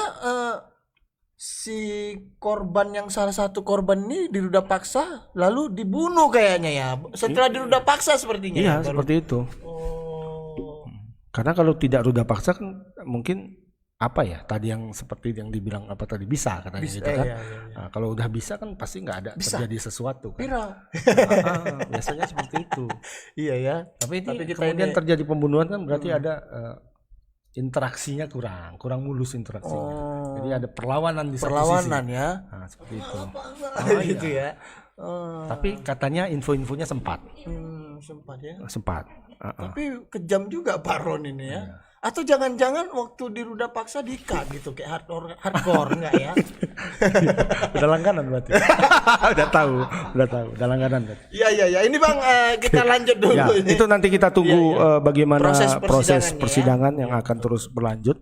si korban yang salah satu korban ini diruda paksa lalu dibunuh kayaknya ya. Setelah diruda paksa sepertinya. Iya, ya, baru- seperti itu. Oh. Karena kalau tidak ruda paksa kan mungkin apa ya? Tadi yang seperti yang dibilang apa tadi, bisa katanya Bisa, gitu kan. iya. Nah, kalau udah bisa kan pasti nggak ada Bisa. terjadi sesuatu kan. Pira. Biasanya seperti itu. Iya ya. Tapi kita kemudian ini- terjadi pembunuhan kan berarti ada interaksinya kurang mulus interaksinya. Oh. Jadi ada perlawanan di satu Perlawanan sisi. ya. Nah, seperti itu. Gitu ya. Tapi katanya info-infonya sempat. Sempat ya. Sempat. Tapi kejam juga Pak Ron ini ya. Atau jangan-jangan waktu diruda paksa dikat gitu kayak hardcore enggak ya? Udah langganan berarti. udah tahu, udah langganan berarti. Iya. Ini Bang kita lanjut dulu Ya, ini. itu nanti kita tunggu bagaimana Proses proses persidangannya persidangan yang akan terus berlanjut.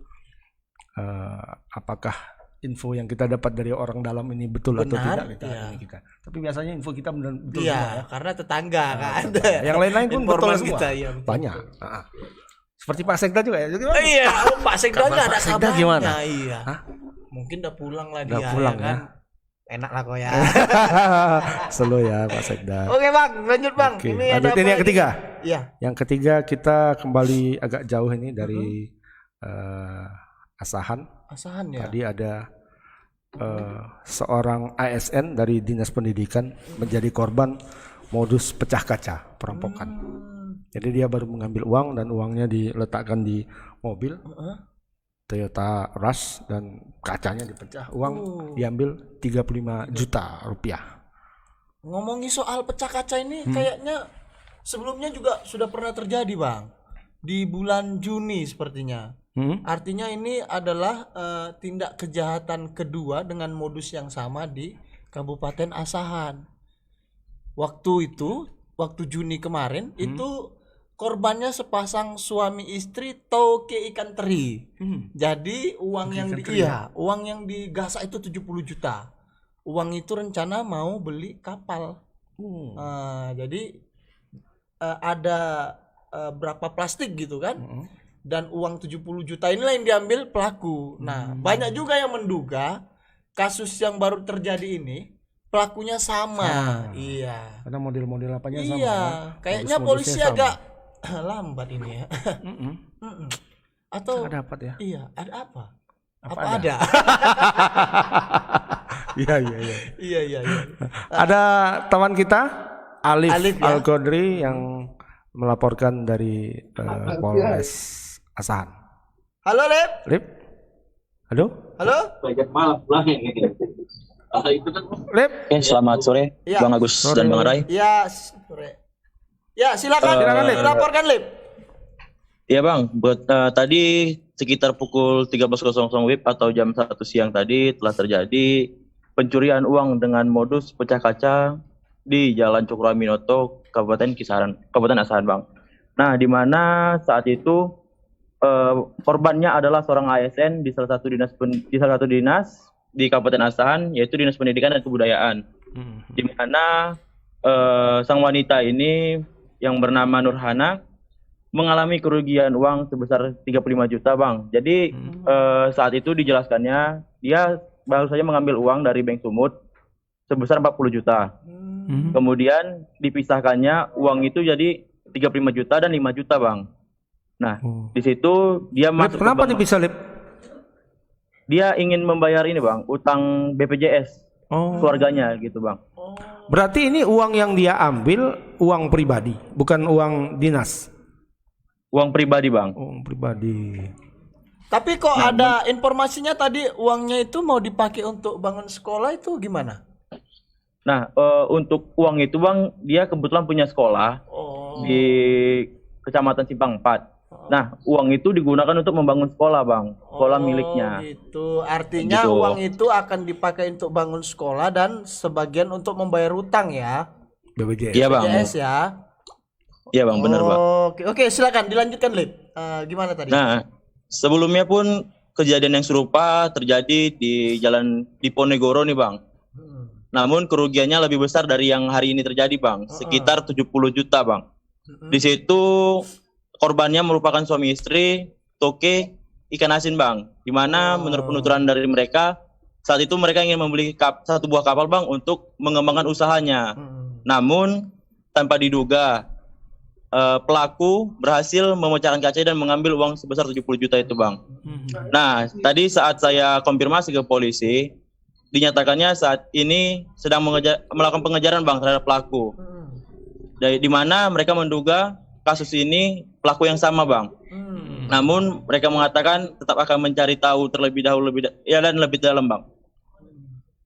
Apakah info yang kita dapat dari orang dalam ini betul atau Benar, tidak iya. kita. Tapi biasanya info kita benar betul Iya, semua ya. karena tetangga kan. Yang lain-lain pun betul Informan semua. kita, iya, betul. Banyak. Seperti Pak Sekda juga ya. Gimana? Iya, Pak Sekda Kabar nggak ada Pak Sekda kabarnya. gimana? Iya. Hah? Mungkin udah pulang lah Udah dia pulang ya kan. ya. Enak lah kok ya. Slow ya Pak Sekda. Oke Bang, lanjut Bang. Oke, Ini lanjut. ada Ini apa yang ketiga. Iya. Yang ketiga kita kembali agak jauh ini dari Asahan. Asahan ya. Tadi ada seorang ASN dari Dinas Pendidikan menjadi korban modus pecah kaca perampokan. Jadi dia baru mengambil uang dan uangnya diletakkan di mobil Toyota Rush dan kacanya dipecah. Uang diambil 35 juta rupiah. Ngomongin soal pecah kaca ini kayaknya sebelumnya juga sudah pernah terjadi Bang. Di bulan Juni sepertinya. Artinya ini adalah tindak kejahatan kedua dengan modus yang sama di Kabupaten Asahan. Waktu Juni kemarin itu korbannya sepasang suami istri toke ikan teri. Jadi uang yang digasak itu 70 juta. Uang itu rencana mau beli kapal. Jadi ada berapa plastik gitu kan. Dan uang 70 juta inilah yang diambil pelaku. Nah, banyak juga yang menduga kasus yang baru terjadi ini pelakunya sama. Iya. Karena model-model apanya sama. Iya, ya. kayaknya Modus-modusnya polisi sama. agak lambat ini ya. Atau Nggak dapat ya. iya, ada apa? Apa Apa ada? Iya. Iya. Ada teman kita Alif ya? Al-Qadri yang melaporkan dari Polres Asahan. Halo, Lep. Lip? Halo? Halo? Lip? Selamat sore, Ya. Bang Agus Sore. dan Bang Rai. Ya, sore. Ya, silakan. Silakan, Lip. Laporkan, Lip. Iya Bang, buat tadi sekitar pukul 13.00 WIB atau jam 1 siang tadi telah terjadi pencurian uang dengan modus pecah kaca di Jalan Cokroaminoto, Kabupaten Asahan, Bang. Nah, di mana saat itu korbannya adalah seorang ASN di salah satu dinas di Kabupaten Asahan, yaitu Dinas Pendidikan dan Kebudayaan. Di mana sang wanita ini yang bernama Nurhana mengalami kerugian uang sebesar 35 juta, Bang. Jadi saat itu dijelaskannya dia baru saja mengambil uang dari Bank Sumut sebesar 40 juta. Kemudian dipisahkannya uang itu jadi 35 juta dan 5 juta, Bang. Nah, di situ dia Lip, masuk kenapa ke bank. dipisah, Lip? Dia ingin membayar ini, Bang, utang BPJS keluarganya gitu, Bang. Berarti ini uang yang dia ambil uang pribadi, bukan uang dinas. Uang pribadi, Bang. Uang pribadi. Tapi kok ada informasinya tadi uangnya itu mau dipakai untuk bangun sekolah, itu gimana? Nah, untuk uang itu, Bang, dia kebetulan punya sekolah di Kecamatan Simpang 4. Nah, uang itu digunakan untuk membangun sekolah, Bang. Sekolah miliknya. Gitu. Artinya Gitu. uang itu akan dipakai untuk bangun sekolah dan sebagian untuk membayar utang ya. BPJS. Iya, Bang. BPJS ya. Iya, Bang, benar, Bang. Oke, silakan dilanjutkan, Lip. Gimana tadi? Nah, sebelumnya pun kejadian yang serupa terjadi di Jalan Diponegoro nih, Bang. Namun kerugiannya lebih besar dari yang hari ini terjadi, Bang. Sekitar 70 juta, Bang. Di situ korbannya merupakan suami istri toke ikan asin, Bang. Di mana menurut penuturan dari mereka, saat itu mereka ingin membeli satu buah kapal, Bang, untuk mengembangkan usahanya. Namun tanpa diduga pelaku berhasil memecahkan kaca dan mengambil uang sebesar 70 juta itu, Bang. Nah, tadi saat saya konfirmasi ke polisi, dinyatakannya saat ini sedang melakukan pengejaran, Bang, terhadap pelaku. Di mana mereka menduga kasus ini pelaku yang sama, Bang. Namun mereka mengatakan tetap akan mencari tahu terlebih dahulu dan lebih dalam, Bang.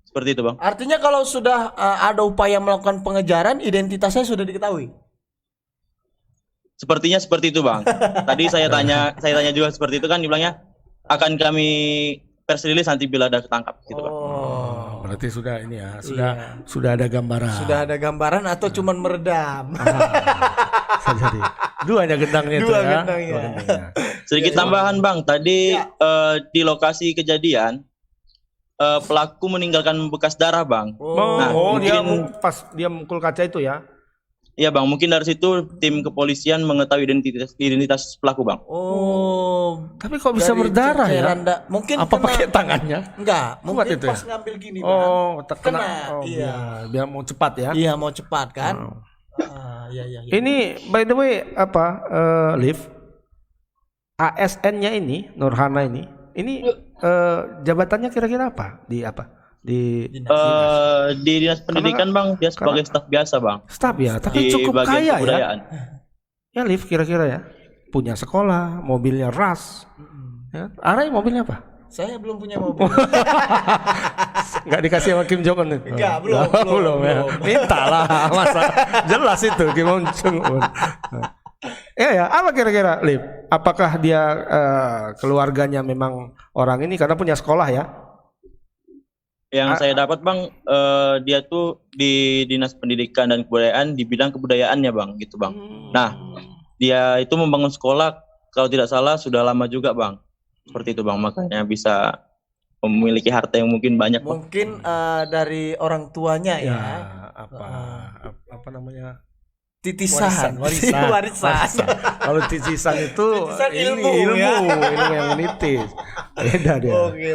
Seperti itu, Bang. Artinya kalau sudah ada upaya melakukan pengejaran, identitasnya sudah diketahui. Sepertinya seperti itu, Bang. Tadi saya tanya juga seperti itu kan, dibilangnya akan kami press release nanti bila ada ketangkap gitu, Bang. Berarti sudah ini ya, sudah ada gambaran. Sudah ada gambaran atau cuman meredam? Jadi dua ada gendangnya itu ya. Gendangnya. Dua gendangnya. Sedikit tambahan, Bang. Tadi di lokasi kejadian pelaku meninggalkan bekas darah, Bang. Pas dia mukul kaca itu ya. Iya, Bang, mungkin dari situ tim kepolisian mengetahui identitas pelaku, Bang. Tapi kok bisa berdarah ya? Mungkin apa pakai tangannya? Enggak, mungkin itu pas ya? ngambil gini, Bang. Terkena. Iya. Biar mau cepat ya. Iya, mau cepat kan? Iya. Ini by the way Liv, ASN-nya ini Nurhana ini jabatannya kira-kira apa? Di Dinas Pendidikan, Bang, dia sebagai staf biasa, Bang. Staf ya, tapi Di cukup bagian kaya kebudayaan. ya. Liv kira-kira ya. Punya sekolah, mobilnya ras. Ya. Arai mobilnya apa? Saya belum punya mobil. Nggak dikasih sama Kim Jong Un. Enggak, belum Ya. Mintalah, masa jelas itu Kim Jong Un. Ya, apa kira-kira, Liv? Apakah dia keluarganya memang orang ini karena punya sekolah ya? Yang saya dapat, Bang, dia tuh di Dinas Pendidikan dan Kebudayaan di bidang kebudayaannya, Bang, gitu, Bang. Nah, dia itu membangun sekolah kalau tidak salah sudah lama juga, Bang. Seperti itu, Bang, makanya bisa memiliki harta yang mungkin banyak, Bang. Mungkin dari orang tuanya ya. Apa namanya? Titisan. Warisan. Kalau titisan itu ilmu yang menitis. Beda dia. Oke.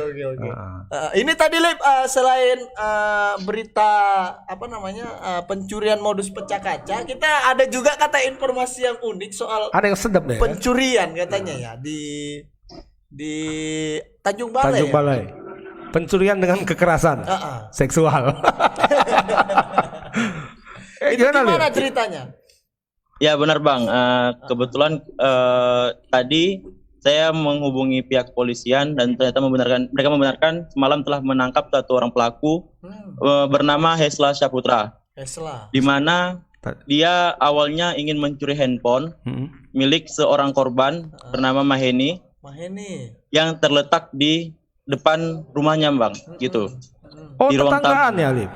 Ini tadi, Lip, selain berita pencurian modus pecah kaca, kita ada juga kata informasi yang unik soal ada yang sedap deh. pencurian katanya ya di Tanjung Balai. Balai. Pencurian dengan kekerasan seksual. Gimana ceritanya? Ya, benar, Bang. Kebetulan tadi saya menghubungi pihak kepolisian dan ternyata mereka membenarkan semalam telah menangkap satu orang pelaku bernama Hesla Syaputra. Di mana dia awalnya ingin mencuri handphone milik seorang korban bernama Maheni yang terletak di depan rumahnya, Bang, gitu. Di ruang tetanggaan ya, Liv?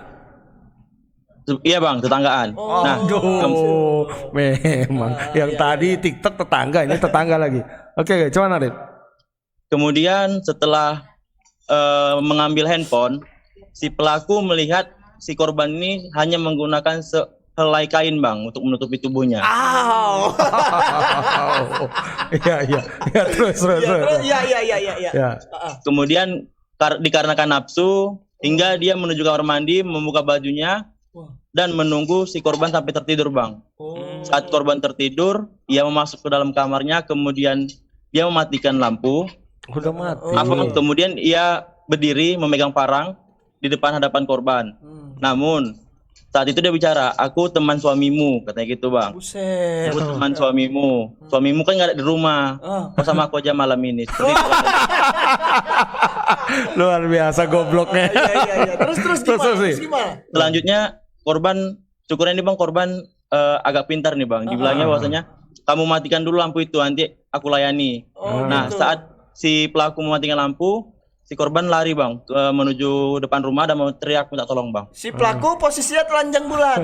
Iya bang, tetanggaan. Nah, Aduh, memang. Yang tadi TikTok tetangga, ini tetangga lagi. Oke, cuman Arif. kemudian setelah mengambil handphone, si pelaku melihat si korban ini hanya menggunakan sehelai kain bang untuk menutupi tubuhnya. Iya, terus. Ya. Kemudian dikarenakan nafsu hingga dia menuju kamar mandi, membuka bajunya dan menunggu si korban sampai tertidur bang. Saat korban tertidur, ia masuk ke dalam kamarnya, kemudian dia mematikan lampu. Udah mati. Kemudian ia berdiri memegang parang di depan hadapan korban. Namun saat itu dia bicara, aku teman suamimu, katanya gitu bang. Buset. Aku teman suamimu. Suamimu kan nggak ada di rumah. Kau sama aku aja malam ini. Seperti itu. Luar biasa gobloknya. Iya. Terus gimana? Selanjutnya korban, syukurnya ini bang, korban agak pintar nih bang. Dibilangnya bahwasanya kamu matikan dulu lampu itu, nanti aku layani. Nah gitu. saat si pelaku mematikan lampu, si korban lari bang menuju depan rumah dan mau teriak minta tolong bang. Si pelaku posisinya telanjang bulat.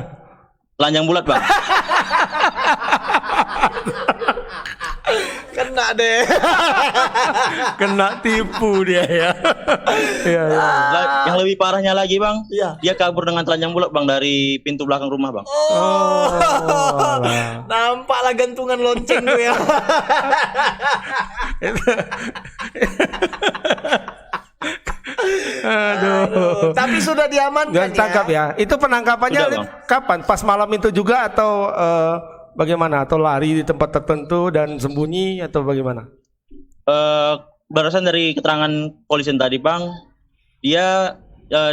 Telanjang bulat bang. Kena deh. Kena tipu dia ya. Iya. Yang lebih parahnya lagi bang, Iya. dia kabur dengan telanjang bulat bang dari pintu belakang rumah bang. Nampaklah gantungan lonceng tuh ya. Aduh. Tapi sudah diamankan Gak tangkap ya. Itu penangkapannya Sudah, Bang. kapan? Pas malam itu juga atau bagaimana? Atau lari di tempat tertentu dan sembunyi atau bagaimana? Berdasarkan dari keterangan polisi tadi bang, dia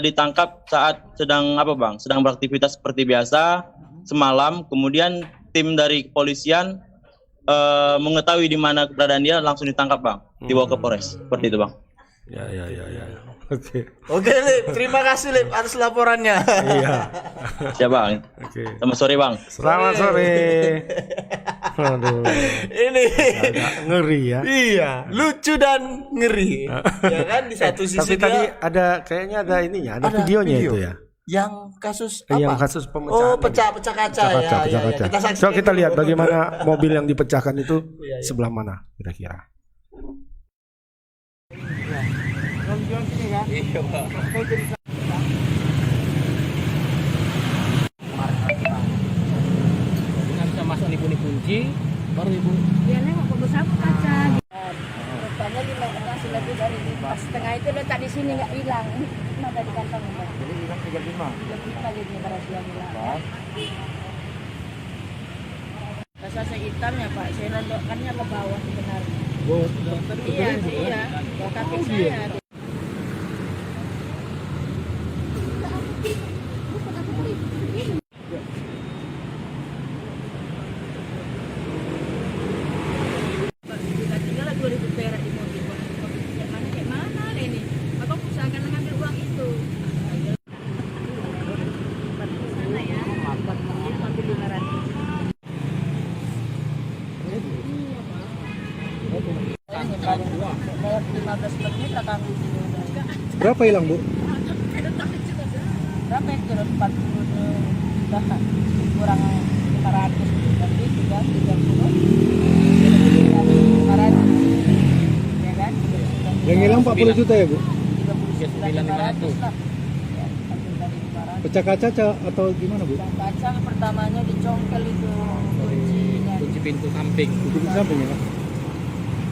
ditangkap saat sedang sedang beraktivitas seperti biasa semalam. Kemudian tim dari kepolisian mengetahui di mana keberadaan dia, langsung ditangkap bang, dibawa ke Polres seperti itu bang. Ya. Oke. Oke, Lip. Terima kasih, Lip, atas laporannya. Iya. Siap bang. Oke. Selamat sore bang. Selamat sore. Aduh. Ini Agak ngeri ya. iya, lucu dan ngeri. Ya kan di satu sisi Tapi dia tadi kayaknya ada ininya, ada videonya video. itu ya. Yang kasus apa? Yang kasus pemecahan. Oh, pecah kaca ya. Pecah Ya. kaca. Kita saksikan Coba kita dulu. lihat bagaimana mobil yang dipecahkan itu Iya. sebelah mana kira-kira. Bisa masuk nih kunci, baru ibu. Dia nengok ke besar kaca. Rupanya kasih lebih dari 5,5 itu letak di sini nggak hilang. Ada di kantong. Jadi hilang 35. 35 jadi rahasia hilang. Rasa hitamnya Pak, saya rondokkannya ke bawah sebenarnya. Iya. Kaki saya. Tinggal 2.000 perak di mobil. Kayak mana ini? Abang usahakan mengambil uang itu. Di sana ya. Ambil 500. Bayar 15 menit akan Berapa hilang, Bu? berapa itu 40 kurang 500 berarti 30 500 ya kan. Yang hilang 40 juta ya, Bu? 39.500 lah. Ya, ambil dari 500. Pecah kaca atau gimana, Bu? Yang kaca pertamanya dicongkel itu kuncinya. Kunci pintu samping. Di samping ya.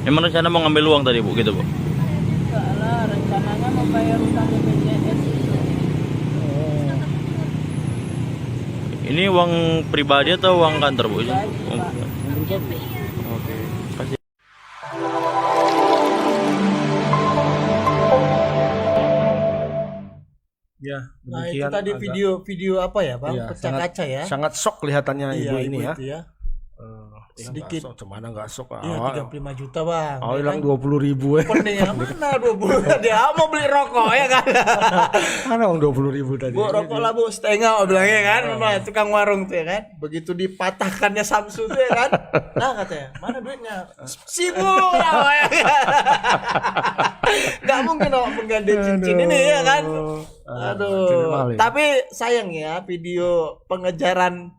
Emang rencana mau ngambil uang tadi bu, gitu bu? Enggak lah, rencananya mau bayar utang BPJS itu. Ini uang pribadi atau uang kantor bu? Pribadi, Pak. Oke. Kasih. Ya, Nah, itu demikian tadi agak- video apa ya, Bang? Iya, Pecah kaca ya. Sangat shock kelihatannya Iya, ibu ini ya. itu ya. Sedikit. Sedikit. Cemana nggak shock? Iya, 35 juta, Bang. Oh, Ya hilang kan? 20.000 ya. Pening yang mana 20? Dia mau beli rokok ya kan. Mana uang 20.000 tadi? Bu, rokok lah Bu, setengah oh, bilangnya kan. Mana tukang warung tuh ya kan. Begitu dipatahkannya Samsu tuh ya kan. Nah katanya, mana duitnya? Sibuk. Ya kan? Nggak nggak mungkin awak menggadai cincin ini ya kan. Aduh. Tapi sayang ya video pengejaran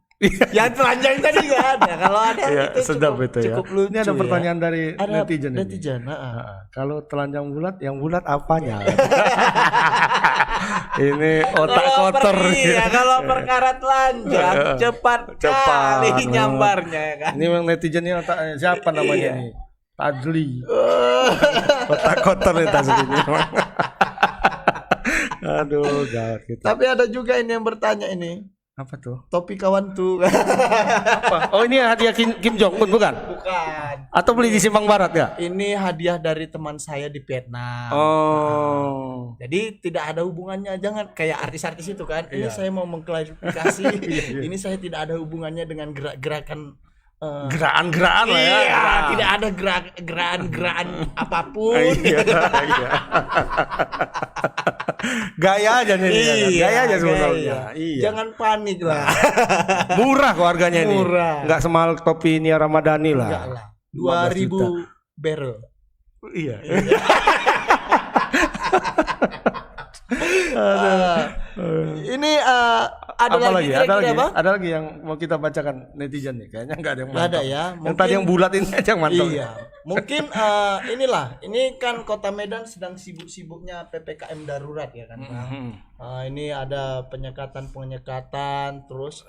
yang telanjang tadi kan. Ya, kalau ada Iya, itu sedap cukup, itu ya. cukup lucu. Ini ada pertanyaan ya. dari Ada netizen. netizen. Kalau telanjang bulat, yang bulat apanya? Ini otak Kalau kotor. kalau perkara telanjang cepat kali nyambarnya ya kan. Ini memang netizen ini otak siapa namanya nih? Tadli. Otak kotor nih Tadli ini. Aduh, gawat kita. Tapi ada juga ini yang bertanya ini. Apa tuh? Topi kawan tuh. Apa? Oh, ini hadiah Kim Jong Un bukan? Bukan. Atau beli di Simpang Barat ya? Ini hadiah dari teman saya di Vietnam. Oh. Jadi tidak ada hubungannya, jangan kayak artis-artis itu kan. Ini saya mau mengklarifikasi. Ini saya tidak ada hubungannya dengan gerak-gerakan Gerakan-gerakan lah ya. Iya, tidak ada gerakan apapun. Iya. Gaya aja nih. Gaya aja sebetulnya. Iya. Jangan panik lah. Murah kok harganya ini. Murah. Enggak semahal topi Nia Ramadhani lah. Enggak lah. 2.000 barrel. Iya. Ini ada Apa lagi, ada lagi, apa? ada lagi yang mau kita bacakan netizen nih. Kayaknya enggak ada yang Nggak ada mantap. ya. Yang tadi yang bulat ini aja yang mantap. Iya. Mungkin inilah. Ini kan Kota Medan sedang sibuk-sibuknya PPKM darurat ya kan, Bang. Ini ada penyekatan terus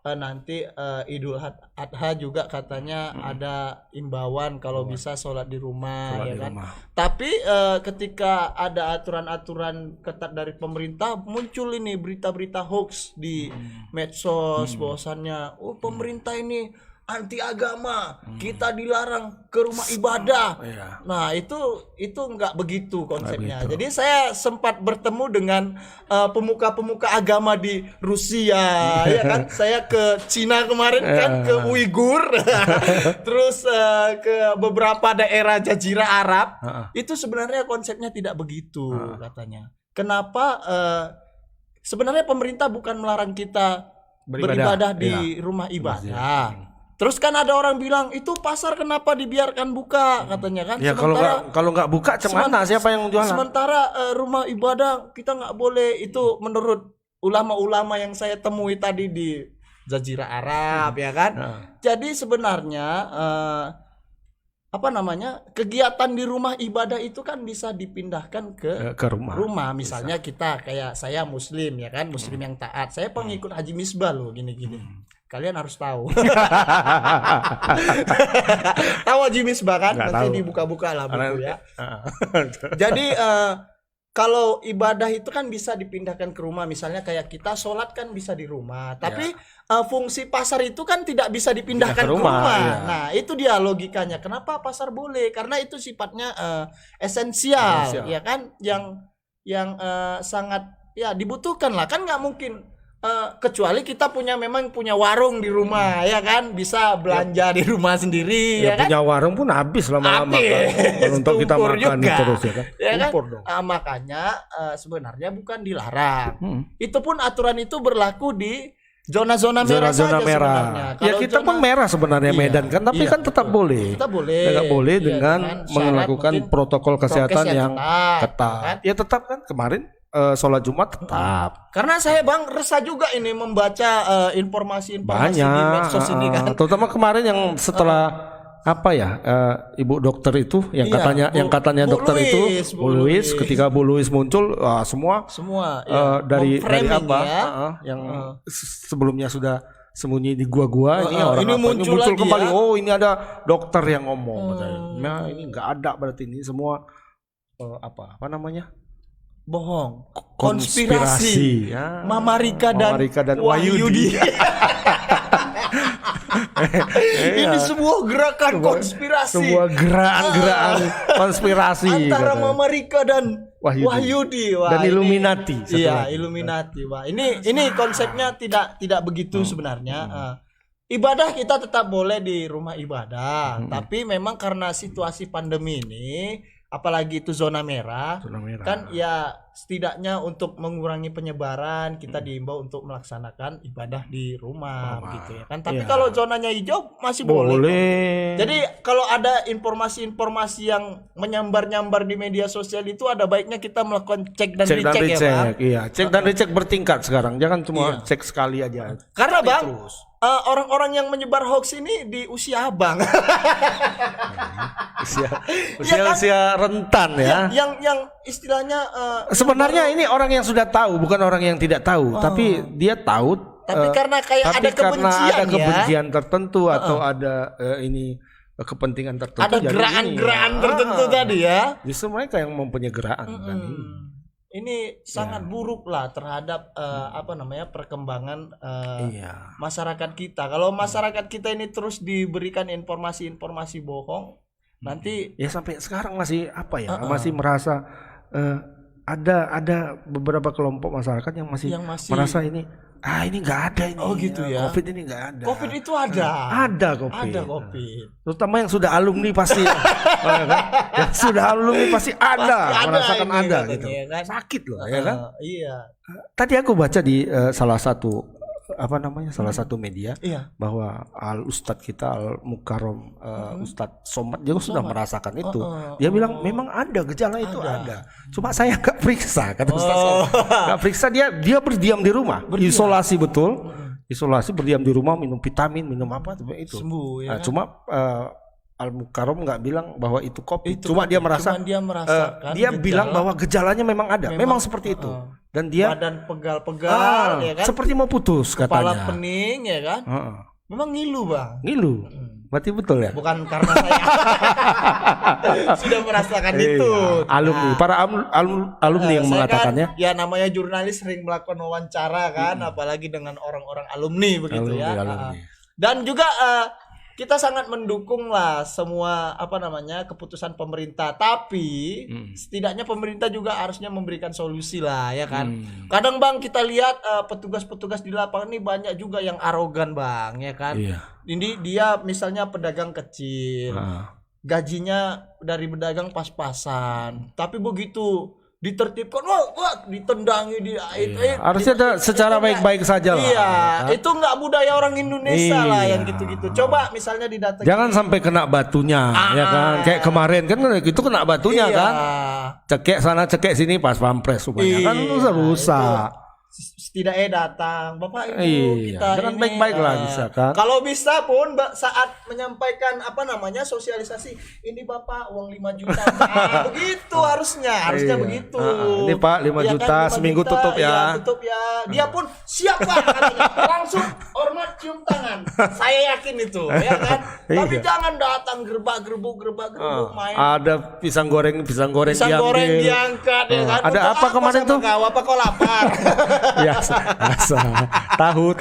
nanti Idul Adha juga katanya ada imbauan kalau bisa sholat di rumah ya kan. Tapi ketika ada aturan-aturan ketat dari pemerintah, muncul ini berita-berita hoax di medsos bahwasannya pemerintah ini anti agama, kita dilarang ke rumah ibadah. Nah, itu nggak begitu konsepnya. Jadi saya sempat bertemu dengan pemuka-pemuka agama di Rusia, ya kan. Saya ke Cina kemarin kan, ke Uighur, terus ke beberapa daerah Jazirah Arab. Itu sebenarnya konsepnya tidak begitu katanya. Kenapa? Sebenarnya pemerintah bukan melarang kita beribadah di rumah ibadah. Terus kan ada orang bilang itu pasar kenapa dibiarkan buka katanya kan? Ya kalau nggak buka cemana siapa yang jualan? Sementara rumah ibadah kita nggak boleh, itu menurut ulama-ulama yang saya temui tadi di Jazirah Arab ya kan? Jadi sebenarnya kegiatan di rumah ibadah itu kan bisa dipindahkan ke rumah. Misalnya kita kayak saya muslim ya kan, muslim yang taat. Saya pengikut Haji Misbah loh gini-gini. Kalian harus tahu. Tahu Haji Misbah kan? Nanti dibuka-buka lah buku ya. Jadi kalau ibadah itu kan bisa dipindahkan ke rumah. Misalnya kayak kita sholat kan bisa di rumah. Tapi fungsi pasar itu kan tidak bisa dipindahkan ke rumah. Ya. Nah itu dia logikanya. Kenapa pasar boleh? Karena itu sifatnya esensial, ya kan? Yang sangat ya dibutuhkan lah. Kan nggak mungkin. Kecuali kita memang punya warung di rumah ya kan, bisa belanja di rumah sendiri ya kan. Punya warung pun habis lama-lama kan. Untuk kita makan terus ya kan. Ya kan? Makanya sebenarnya bukan dilarang. Itu pun aturan itu berlaku di zona-zona merah saja sebenarnya. Ya kita pun merah sebenarnya Medan kan, tapi kan tetap boleh. Kita boleh. Nggak boleh dengan melakukan protokol kesehatan yang ketat. Ya tetap kan kemarin sholat Jumat tetap. Karena saya Bang resah juga ini membaca informasi-informasi di medsos ini kan. Terutama kemarin yang setelah ibu dokter itu yang katanya Bu dokter Louis, itu Bu Louis, ketika Bu Louis muncul semua dari apa yang sebelumnya sudah sembunyi di gua-gua ini muncul kembali. Ini ada dokter yang ngomong katanya. Nah, ini nggak ada berarti ini semua apa namanya? Bohong, konspirasi. Ya. Mama Rika dan Wahyudi. Ini sebuah gerakan konspirasi. Sebuah gerakan konspirasi antara Mama Rika dan Wahyudi. Dan Illuminati. Iya, Illuminati. Wah, ini konsepnya tidak begitu sebenarnya. Ibadah kita tetap boleh di rumah ibadah, tapi memang karena situasi pandemi ini, apalagi itu zona merah. Kan ya setidaknya untuk mengurangi penyebaran kita diimbau untuk melaksanakan ibadah di rumah gitu ya kan. Tapi kalau zonanya hijau masih boleh. Jadi kalau ada informasi-informasi yang menyambar-nyambar di media sosial itu ada baiknya kita melakukan cek dan recheck ya, Bang. Iya, cek dan recheck bertingkat sekarang. Jangan cuma cek sekali aja. Karena Bang, orang-orang yang menyebar hoax ini di usia abang. usia rentan ya. Yang istilahnya sebenarnya ini orang yang sudah tahu, bukan orang yang tidak tahu, tapi dia tahu. Tapi karena kayak tapi ada karena kebencian ada kebencian tertentu atau ada kepentingan tertentu. Ada gerakan-gerakan tertentu tadi ya. Justru mereka yang mempunyai gerakan kan ini sangat buruk lah terhadap perkembangan masyarakat kita. Kalau masyarakat kita ini terus diberikan informasi-informasi bohong, nanti ya sampai sekarang masih masih merasa ada beberapa kelompok masyarakat yang masih merasa ini nggak ada ini. Oh gitu ya. Covid ini nggak ada. Covid itu ada. Ada Covid. Ada Covid. Terutama yang sudah alumni pasti. Yang sudah alumni pasti ada merasakan ada gitu. Ya kan? Sakit loh ya kan? Iya. Tadi aku baca di salah satu salah satu media bahwa Ustadz kita Al Mukarram Ustadz Somad juga sudah merasakan itu. Dia bilang memang ada gejala itu ada. Cuma saya nggak periksa kata Ustadz Somad. Nggak periksa, dia berdiam di rumah, isolasi betul, isolasi berdiam di rumah, minum vitamin, minum apa itu. Sembuh ya. Cuma Al Mukarram nggak bilang bahwa itu COVID. Cuma dia merasakan. Dia bilang bahwa gejalanya memang ada, memang seperti itu. Dan dia badan pegal-pegal ya kan. Seperti mau putus katanya. Kepala pening ya kan. Memang ngilu Bang. Ngilu. Berarti betul ya? Bukan karena saya sudah merasakan itu. Alumni, para alumni yang mengatakannya. Kan, ya namanya jurnalis sering melakukan wawancara kan, apalagi dengan orang-orang alumni begitu alumni. Dan juga kita sangat mendukung lah semua keputusan pemerintah, tapi setidaknya pemerintah juga harusnya memberikan solusi lah ya kan. Kadang Bang kita lihat petugas-petugas di lapangan ini banyak juga yang arogan Bang ya kan. Ini dia misalnya pedagang kecil, gajinya dari pedagang pas-pasan, tapi begitu ditertibkan, wah ditendangi harusnya secara baik-baik saja lah. Iya, itu nggak budaya orang Indonesia lah yang gitu-gitu. Coba misalnya didatangi. Jangan sampai kena batunya, ya kan? Kayak kemarin kan itu kena batunya kan? Cekek sana, cekek sini, pas pampres supaya kan rusak. Setidaknya datang, Bapak Ibu kita dengan ini baik-baik lah bisa kan. Kalau bisa pun saat menyampaikan sosialisasi, ini Bapak uang 5 juta. Begitu harusnya begitu. Ini Pak 5 juta kan, 5 seminggu juta, tutup ya. Tutup ya. Dia pun siap Pak katanya. Langsung hormat cium tangan. Saya yakin itu ya kan. Tapi jangan datang gerbak-gerbuk main. Ada pisang goreng diangkat ya kan. Ada apa kemarin tuh? Apa kau lapar? Biasa. Tahu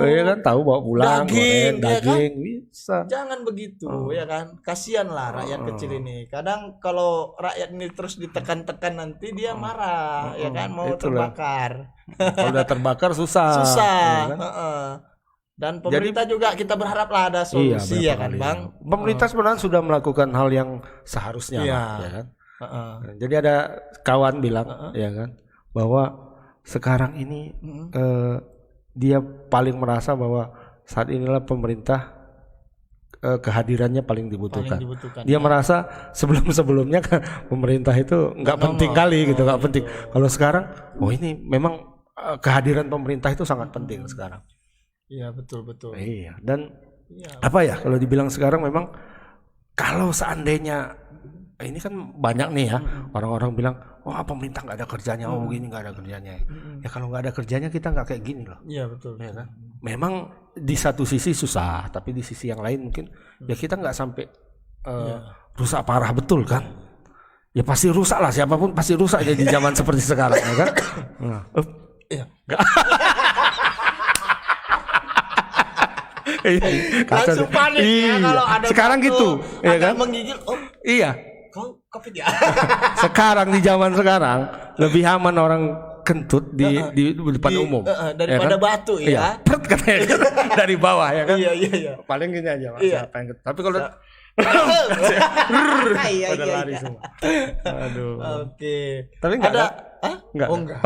ya kan, tahu bawa pulang, daging goreng, daging kan? bisa. Jangan begitu ya kan. Kasihan lah rakyat kecil ini. Kadang kalau rakyat ini terus ditekan-tekan nanti dia marah ya kan, mau terbakar. Kalau udah terbakar susah. Ya kan? Dan pemerintah juga kita berharap lah ada solusi ya kan Bang. Pemerintah sebenarnya sudah melakukan hal yang seharusnya ya kan. Jadi ada kawan bilang ya kan bahwa sekarang ini dia paling merasa bahwa saat inilah pemerintah kehadirannya paling dibutuhkan. Dia merasa sebelumnya kan pemerintah itu nggak penting kali gitu, nggak penting. Kalau sekarang, ini memang kehadiran pemerintah itu sangat penting sekarang. Iya betul. Iya, dan kalau dibilang sekarang memang kalau seandainya ini kan banyak nih ya orang-orang bilang, pemerintah nggak ada kerjanya, begini nggak ada kerjanya. Ya kalau nggak ada kerjanya kita nggak kayak gini loh. Iya betul. Ya kan? Memang di satu sisi susah, tapi di sisi yang lain mungkin ya kita nggak sampai rusak parah betul kan? Ya pasti rusak lah, siapapun pasti rusak ya di zaman seperti sekarang ya kan? Langsung panik ya kalau ada sekarang gitu, ya kan? Menggigil. Iya. Kau Covid ya? Sekarang di zaman sekarang lebih aman orang kentut di depan umum daripada batu ya. Katanya dari bawah ya kan. Iya. Paling gini aja Mas. Tapi kalau Iya, Pada iya, lari iya. semua. Aduh. Oke. Tapi enggak ada? kan? Hah? Enggak. Oh enggak.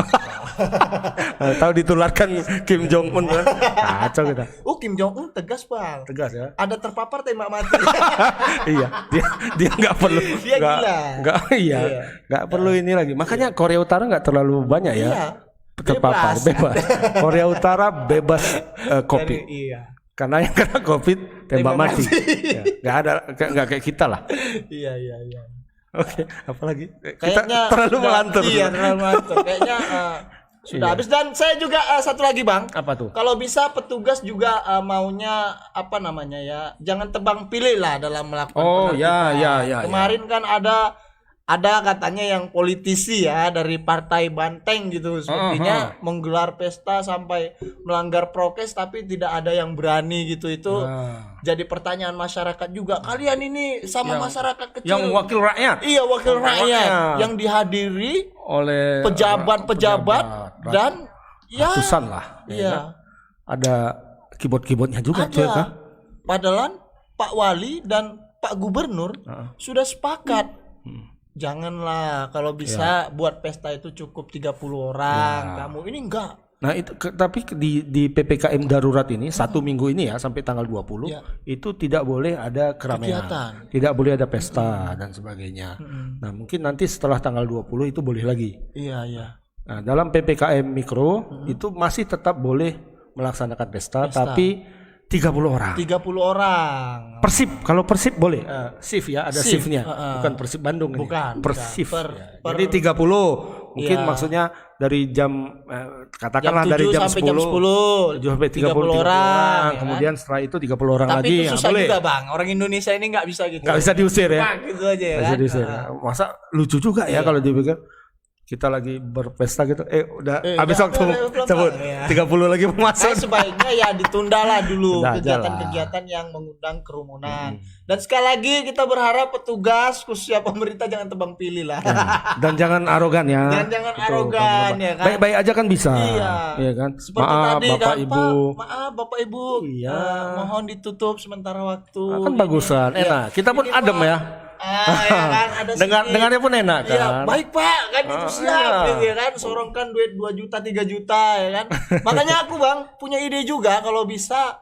Tahu ditularkan Kim Jong Un kan? Kacau kita. Kim Jong Un tegas bang. Tegas ya. Ada terpapar tembak mati. Iya, dia nggak perlu. Dia gila. Iya, nggak perlu ini lagi. Makanya Korea Utara nggak terlalu banyak ya. Iya. Terpapar, bebas. Korea Utara bebas COVID. Iya. Karena yang kena COVID tembak Tembak mati. mati. Ya, nggak kayak kita lah. Iya. Oke, apalagi kita Kayaknya terlalu sudah- melantur. Iya, terlalu melantur. Kayaknya sudah Iya. habis. Dan saya juga satu lagi bang. Apa tuh? Kalau bisa petugas juga maunya apa namanya ya, jangan tebang pilih lah dalam melakukan Oh, ya, penertiban. ya. Kemarin kan ada katanya yang politisi ya dari partai Banteng gitu, sepertinya menggelar pesta sampai melanggar prokes tapi tidak ada yang berani gitu. Itu jadi pertanyaan masyarakat juga. Kalian ini sama masyarakat kecil. Yang wakil rakyat Iya, wakil rakyat rakyat. yang dihadiri oleh pejabat-pejabat dan ya ratusan lah. ya kan? iya. Ada keyboard-keyboardnya juga tuh ya kan? Padahal Pak Wali dan Pak Gubernur sudah sepakat. Janganlah kalau bisa buat pesta itu cukup 30 orang. Kamu ini enggak. Nah itu tapi di PPKM darurat ini 1 minggu ini ya sampai tanggal 20 itu tidak boleh ada keramaian, Kegiatan. tidak boleh ada pesta dan sebagainya. Nah mungkin nanti setelah tanggal 20 itu boleh lagi. Iya. Nah dalam PPKM mikro itu masih tetap boleh melaksanakan pesta. Tapi 30 orang. 30 orang. Persib, kalau Persib boleh. Shift ya, ada Shift, shiftnya. Bukan Persib Bandung ini. Bukan, Persib. bukan. Jadi 30. Mungkin maksudnya dari jam katakanlah dari jam 10 7 sampai 30 orang. ya Kemudian setelah itu 30 orang Tapi lagi itu ya susah boleh. juga bang. Orang Indonesia ini nggak bisa gitu. Nggak bisa diusir ya. Pak, gitu aja ya Nggak kan. bisa diusir. Masa lucu juga ya kalau dipikir. Kita lagi berpesta gitu. Udah habis udah, waktu udah, cabut. ya. 30 lagi mau masuk. Sebaiknya ya ditundalah dulu Tunda aja kegiatan-kegiatan yang mengundang kerumunan. Dan sekali lagi kita berharap petugas khususnya pemerintah jangan tebang pilih lah. Dan jangan arogan ya. Dan jangan Betul, arogan ya kan. Baik-baik aja kan bisa. Iya. kan. Seperti Maaf tadi Bapak kan, Ibu. Maaf Bapak Ibu. Iya. Mohon ditutup sementara waktu. Kan bagusan, enak. Kita pun Ini, adem Pak. ya. Ya kan, ada Dengarnya pun enak kan. Iya, baik Pak, kan itu siap iya. gitu ya kan, sorongkan duit 2 juta 3 juta ya kan. Makanya aku Bang punya ide juga kalau bisa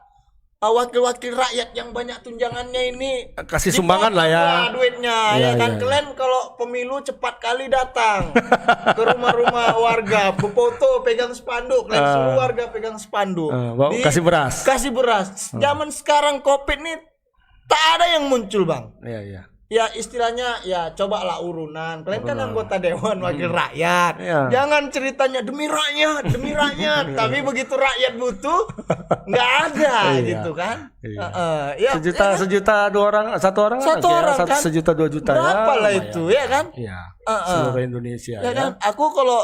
wakil-wakil rakyat yang banyak tunjangannya ini Kasih sumbangan lah ya. duitnya Iya, ya kan. iya. Kalian kalau pemilu cepat kali datang ke rumah-rumah warga, berfoto pegang spanduk, kalian seluruh warga pegang spanduk. Kasih beras. Kasih beras. Zaman sekarang Covid nih tak ada yang muncul Bang. Iya. Ya istilahnya ya cobalah urunan. Kalian kan anggota dewan wakil rakyat. Iya. Jangan ceritanya demi rakyat. Tapi begitu rakyat butuh nggak ada Iya. gitu kan. Iya. Ya, Sejuta 2 orang, 1 orang Satu orang kan. 1 juta 2 juta ya. berapa lah lumayan. itu ya kan? Iya. Seluruh Indonesia Ya kan? Kalau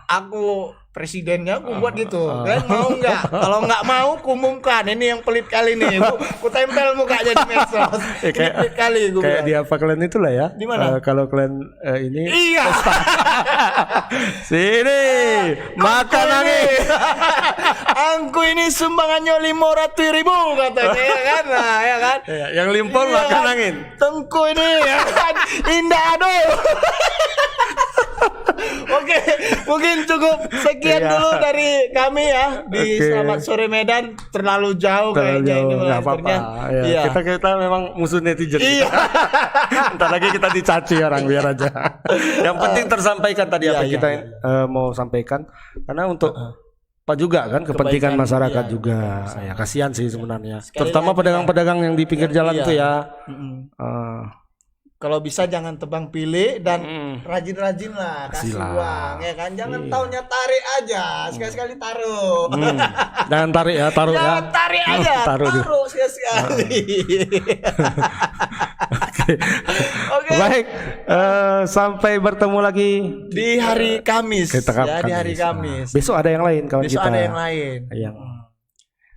aku presidennya aku buat gitu. Kalian mau nggak? Kalau nggak mau, kumumkan. Ini yang pelit kali nih. Ku tempel mukanya di medsos. Ini pelit kali gue Kayak bilang. di apa kalian itulah ya. Di mana? Kalau kalian ini Iya. sini makan angin. Angku ini sumbangannya 500.000 katanya ya kan, nah, ya kan. Iya, yang limpol Iya makan kan? angin. Tengku ini ya kan, indah aduh. Oke, mungkin cukup sekian Iya. dulu dari kami ya di Oke. Selamat Sore Medan. Terlalu jauh kayaknya ini nggak apa-apa. melanturnya. Ya, Iya. kita memang musuh netizen. Iya. Ntar lagi kita dicaci orang biar aja. Yang penting tersampaikan tadi Iya, apa iya, kita iya. mau sampaikan karena untuk apa juga kan kepentingan Kebaikan, masyarakat iya, juga. Ya kasihan sih sebenarnya. Sekali Terutama lagi, pedagang-pedagang yang di pinggir jalan iya. tuh ya. Kalau bisa jangan tebang pilih dan rajin-rajin lah kasih Kasih lah. uang ya kan. Jangan taunya tarik aja, sekali-sekali taruh. Jangan tarik ya, taruh ya. Jangan tarik aja, Taruh dia. taruh sekali-sekali. Oke. Baik, sampai bertemu lagi Di hari Kamis kita ya, di hari Kamis. Besok ada yang lain kawan Besok kita. ada yang lain. Yang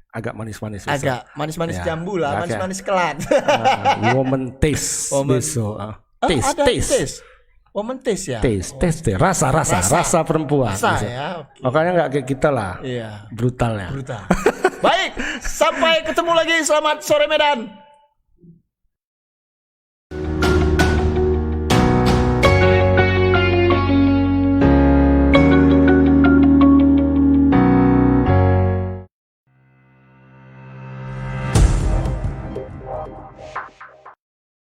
agak manis-manis besok. Agak manis-manis Ya. jambu lah, Oke. manis-manis kelan. Woman taste Woman- besok. Ada Taste. Woman taste ya. Taste. Rasa perempuan. Rasa besok. ya. Makanya nggak kayak kita lah. Iya. Brutalnya. Brutal. Baik, sampai ketemu lagi. Selamat sore Medan.